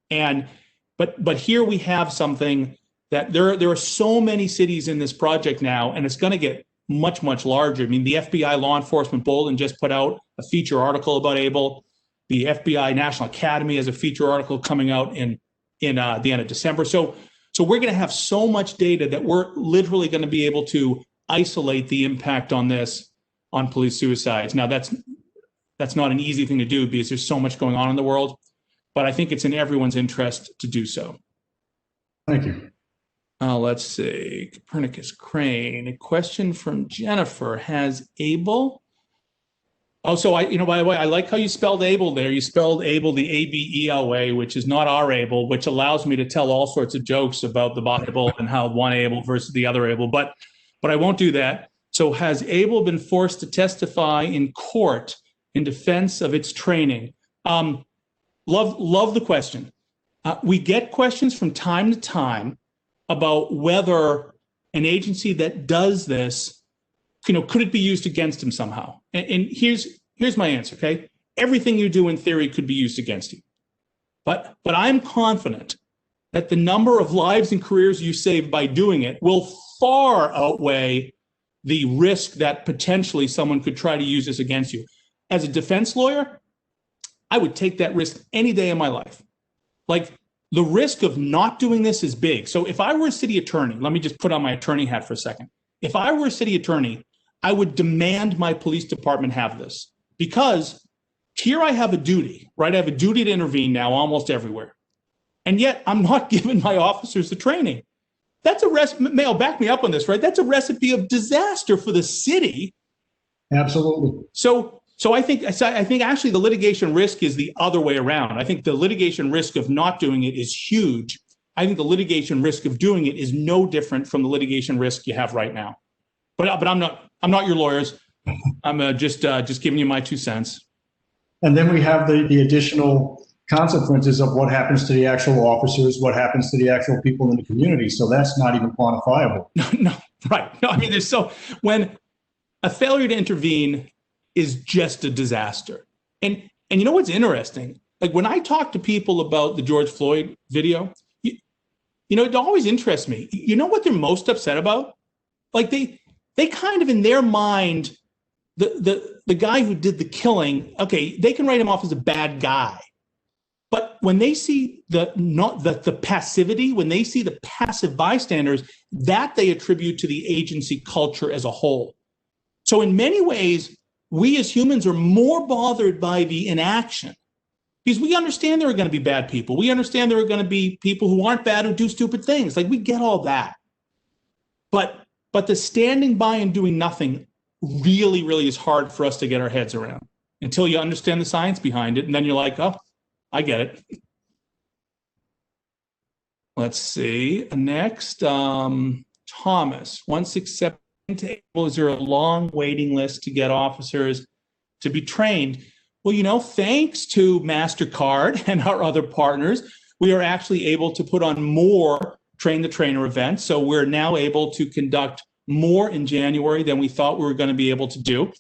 S4: But here we have something that there are so many cities in this project now, and it's going to get much, much larger. I mean, the FBI Law Enforcement Bulletin just put out a feature article about ABLE. The FBI National Academy has a feature article coming out in the end of December. So we're going to have so much data that we're literally going to be able to isolate the impact on this on police suicides. Now, that's not an easy thing to do because there's so much going on in the world, but I think it's in everyone's interest to do so.
S2: Thank you.
S4: Let's see, Copernicus Crane. A question from Jennifer. Has ABLE? Oh, so by the way, I like how you spelled ABLE there. You spelled ABLE the A-B-E-L-A, which is not our ABLE, which allows me to tell all sorts of jokes about the Bible and how one ABLE versus the other ABLE, but I won't do that. So has ABLE been forced to testify in court in defense of its training? Love the question. We get questions from time to time about whether an agency that does this, could it be used against him somehow? And here's my answer, okay? Everything you do in theory could be used against you. But I'm confident that the number of lives and careers you save by doing it will far outweigh the risk that potentially someone could try to use this against you. As a defense lawyer, I would take that risk any day of my life. Like, the risk of not doing this is big. So if I were a city attorney, let me just put on my attorney hat for a second. If I were a city attorney, I would demand my police department have this, because here I have a duty, right? I have a duty to intervene now almost everywhere. And yet I'm not giving my officers the training. That's Mayo, back me up on this, right? That's a recipe of disaster for the city.
S2: Absolutely.
S4: So I think actually the litigation risk is the other way around. I think the litigation risk of not doing it is huge. I think the litigation risk of doing it is no different from the litigation risk you have right now. But I'm not your lawyers. I'm just giving you my 2 cents.
S2: And then we have the additional consequences of what happens to the actual officers, what happens to the actual people in the community. So that's not even quantifiable.
S4: No, right. No, I mean, when a failure to intervene is just a disaster. And you know what's interesting? Like when I talk to people about the George Floyd video, you know, it always interests me. You know what they're most upset about? Like they kind of in their mind, the guy who did the killing, okay, they can write him off as a bad guy. But when they see the passivity, when they see the passive bystanders, that they attribute to the agency culture as a whole. So in many ways, we as humans are more bothered by the inaction because we understand there are going to be bad people. We understand there are going to be people who aren't bad who do stupid things. Like we get all that. But the standing by and doing nothing really, really is hard for us to get our heads around until you understand the science behind it. And then you're like, oh, I get it. Let's see. Next, Thomas, 167 table. Is there a long waiting list to get officers to be trained? Well, you know, thanks to MasterCard and our other partners, we are actually able to put on more train the trainer events. So we're now able to conduct more in January than we thought we were going to be able to do.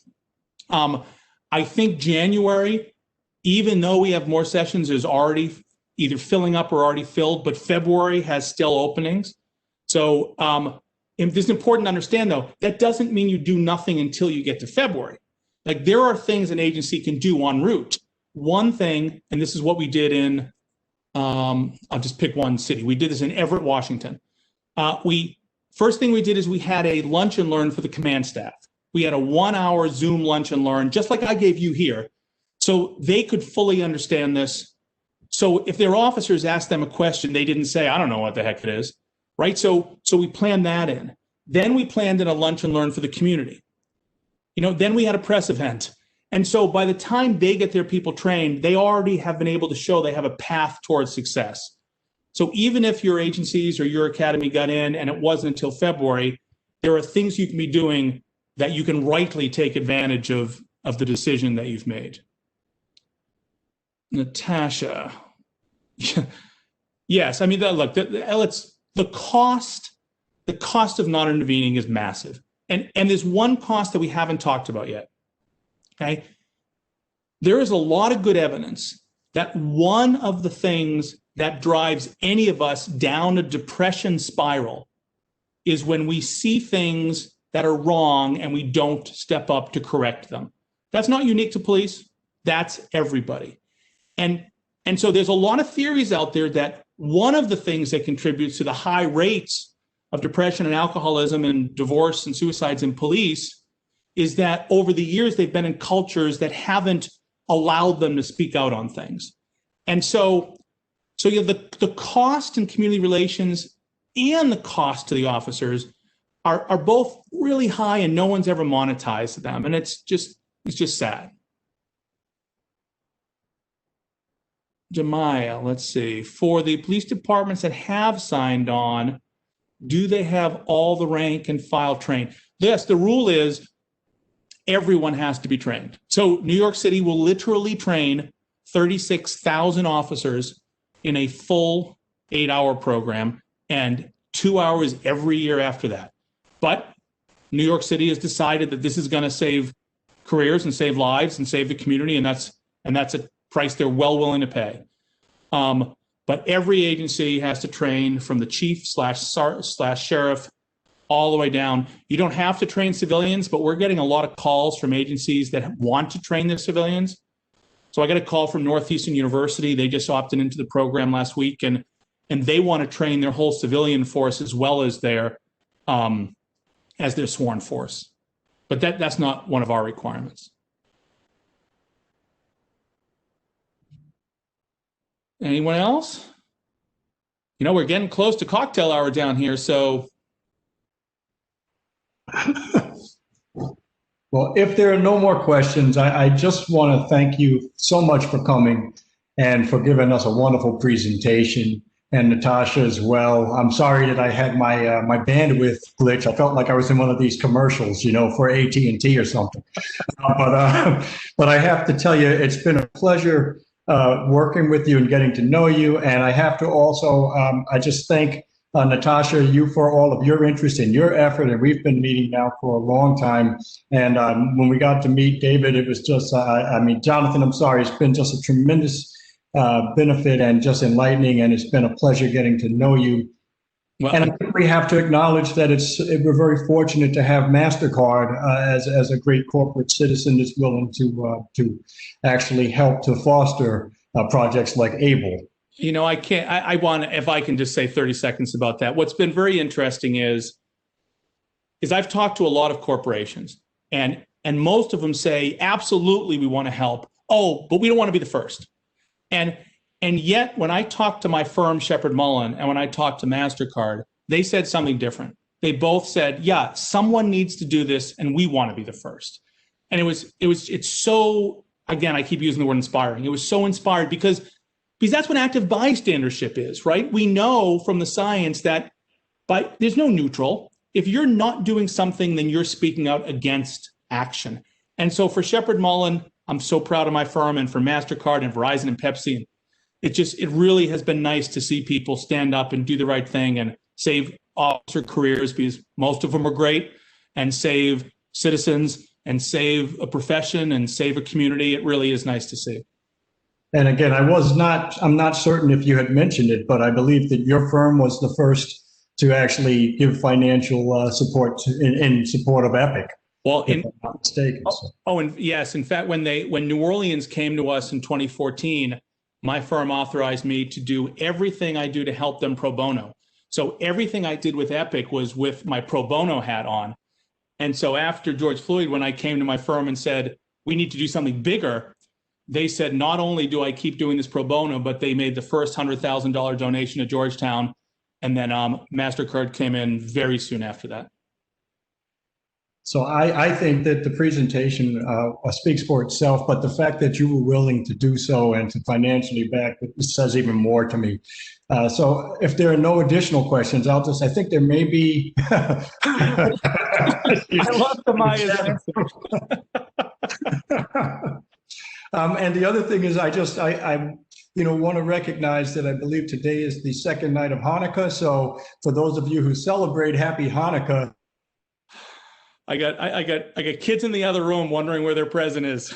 S4: I think January, even though we have more sessions, is already either filling up or already filled, but February has still openings. So it's important to understand, though, that doesn't mean you do nothing until you get to February. Like there are things an agency can do en route. One thing, and this is what we did in, I'll just pick one city. We did this in Everett, Washington. First thing we did is we had a lunch and learn for the command staff. We had a 1-hour Zoom lunch and learn, just like I gave you here, so they could fully understand this. So if their officers asked them a question, they didn't say, I don't know what the heck it is, right? So we planned that in. Then we planned in a lunch and learn for the community. You know, then we had a press event. And so by the time they get their people trained, they already have been able to show they have a path towards success. So even if your agencies or your academy got in and it wasn't until February, there are things you can be doing that you can rightly take advantage of the decision that you've made. Natasha. Yes, I mean, look, the cost of not intervening is massive. And there's one cost that we haven't talked about yet, okay? There is a lot of good evidence that one of the things that drives any of us down a depression spiral is when we see things that are wrong and we don't step up to correct them. That's not unique to police. That's everybody. And so there's a lot of theories out there that one of the things that contributes to the high rates of depression and alcoholism and divorce and suicides in police is that over the years they've been in cultures that haven't allowed them to speak out on things. And so you have the cost in community relations and the cost to the officers are both really high, and no one's ever monetized them. And it's just sad. Jemiah, let's see. For the police departments that have signed on, do they have all the rank and file trained? Yes, the rule is everyone has to be trained. So New York City will literally train 36,000 officers in a full 8-hour program and 2 hours every year after that. But New York City has decided that this is going to save careers and save lives and save the community, and that's a price they're well willing to pay. But every agency has to train from the chief / sheriff all the way down. You don't have to train civilians, but we're getting a lot of calls from agencies that want to train their civilians. So I got a call from Northeastern University. They just opted into the program last week, and they want to train their whole civilian force as well as their sworn force. But that's not one of our requirements. Anyone else? You know, we're getting close to cocktail hour down here, so.
S2: Well, if there are no more questions, I just want to thank you so much for coming and for giving us a wonderful presentation, and Natasha as well. I'm sorry that I had my bandwidth glitch. I felt like I was in one of these commercials, you know, for AT&T or something. But I have to tell you, it's been a pleasure working with you and getting to know you. And I have to also, I just thank Natasha, you for all of your interest and your effort. And we've been meeting now for a long time. And when we got to meet David, it was just, Jonathan, I'm sorry, it's been just a tremendous benefit and just enlightening. And it's been a pleasure getting to know you.
S4: Well,
S2: And I think we have to acknowledge that we're very fortunate to have MasterCard as a great corporate citizen that's willing to actually help to foster projects like ABLE.
S4: you know, I want, if I can just say 30 seconds about that. What's been very interesting is I've talked to a lot of corporations, and most of them say, absolutely, we want to help. Oh, but we don't want to be the first. And yet, when I talked to my firm, Shepherd Mullen, and when I talked to MasterCard, they said something different. They both said, yeah, someone needs to do this, and we want to be the first. And it's so, again, I keep using the word inspiring. It was so inspired because that's what active bystandership is, right? We know from the science that there's no neutral. If you're not doing something, then you're speaking out against action. And so for Shepherd Mullen, I'm so proud of my firm, and for MasterCard and Verizon and Pepsi. It really has been nice to see people stand up and do the right thing and save officer careers, because most of them are great, and save citizens and save a profession and save a community. It really is nice to see.
S2: And again, I'm not certain if you had mentioned it, but I believe that your firm was the first to actually give financial support in support of EPIC.
S4: Well,
S2: if I'm not mistaken.
S4: and yes, in fact, when New Orleans came to us in 2014, my firm authorized me to do everything I do to help them pro bono. So everything I did with EPIC was with my pro bono hat on. And so after George Floyd, when I came to my firm and said, we need to do something bigger, they said, not only do I keep doing this pro bono, but they made the first $100,000 donation to Georgetown. And then MasterCard came in very soon after that.
S2: So I think that the presentation speaks for itself, but the fact that you were willing to do so and to financially back it says even more to me. So if there are no additional questions, I think there may be. I
S4: love Tamaya's
S2: answer. And the other thing is I want to recognize that I believe today is the second night of Hanukkah. So for those of you who celebrate, happy Hanukkah.
S4: I got kids in the other room wondering where their present is.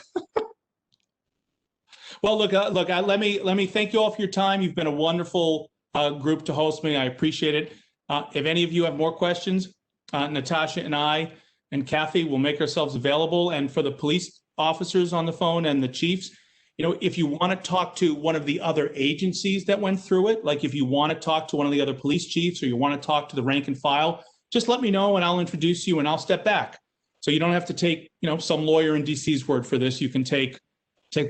S4: Well, look. Let me thank you all for your time. You've been a wonderful group to host me. I appreciate it. If any of you have more questions, Natasha and I and Kathy will make ourselves available. And for the police officers on the phone and the chiefs, if you want to talk to one of the other agencies that went through it, like if you want to talk to one of the other police chiefs, or you want to talk to the rank and file, just let me know and I'll introduce you and I'll step back. So you don't have to take, some lawyer in DC's word for this. You can take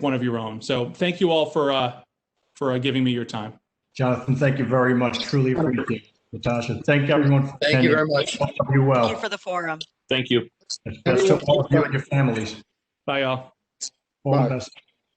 S4: one of your own. So thank you all for giving me your time.
S2: Jonathan, thank you very much. Truly appreciate it. Natasha, thank everyone for
S3: attending. Thank you very much.
S2: You well.
S5: Thank you for the forum.
S4: Thank you.
S2: Best to all of you and your families.
S4: Bye, y'all.
S2: All the best.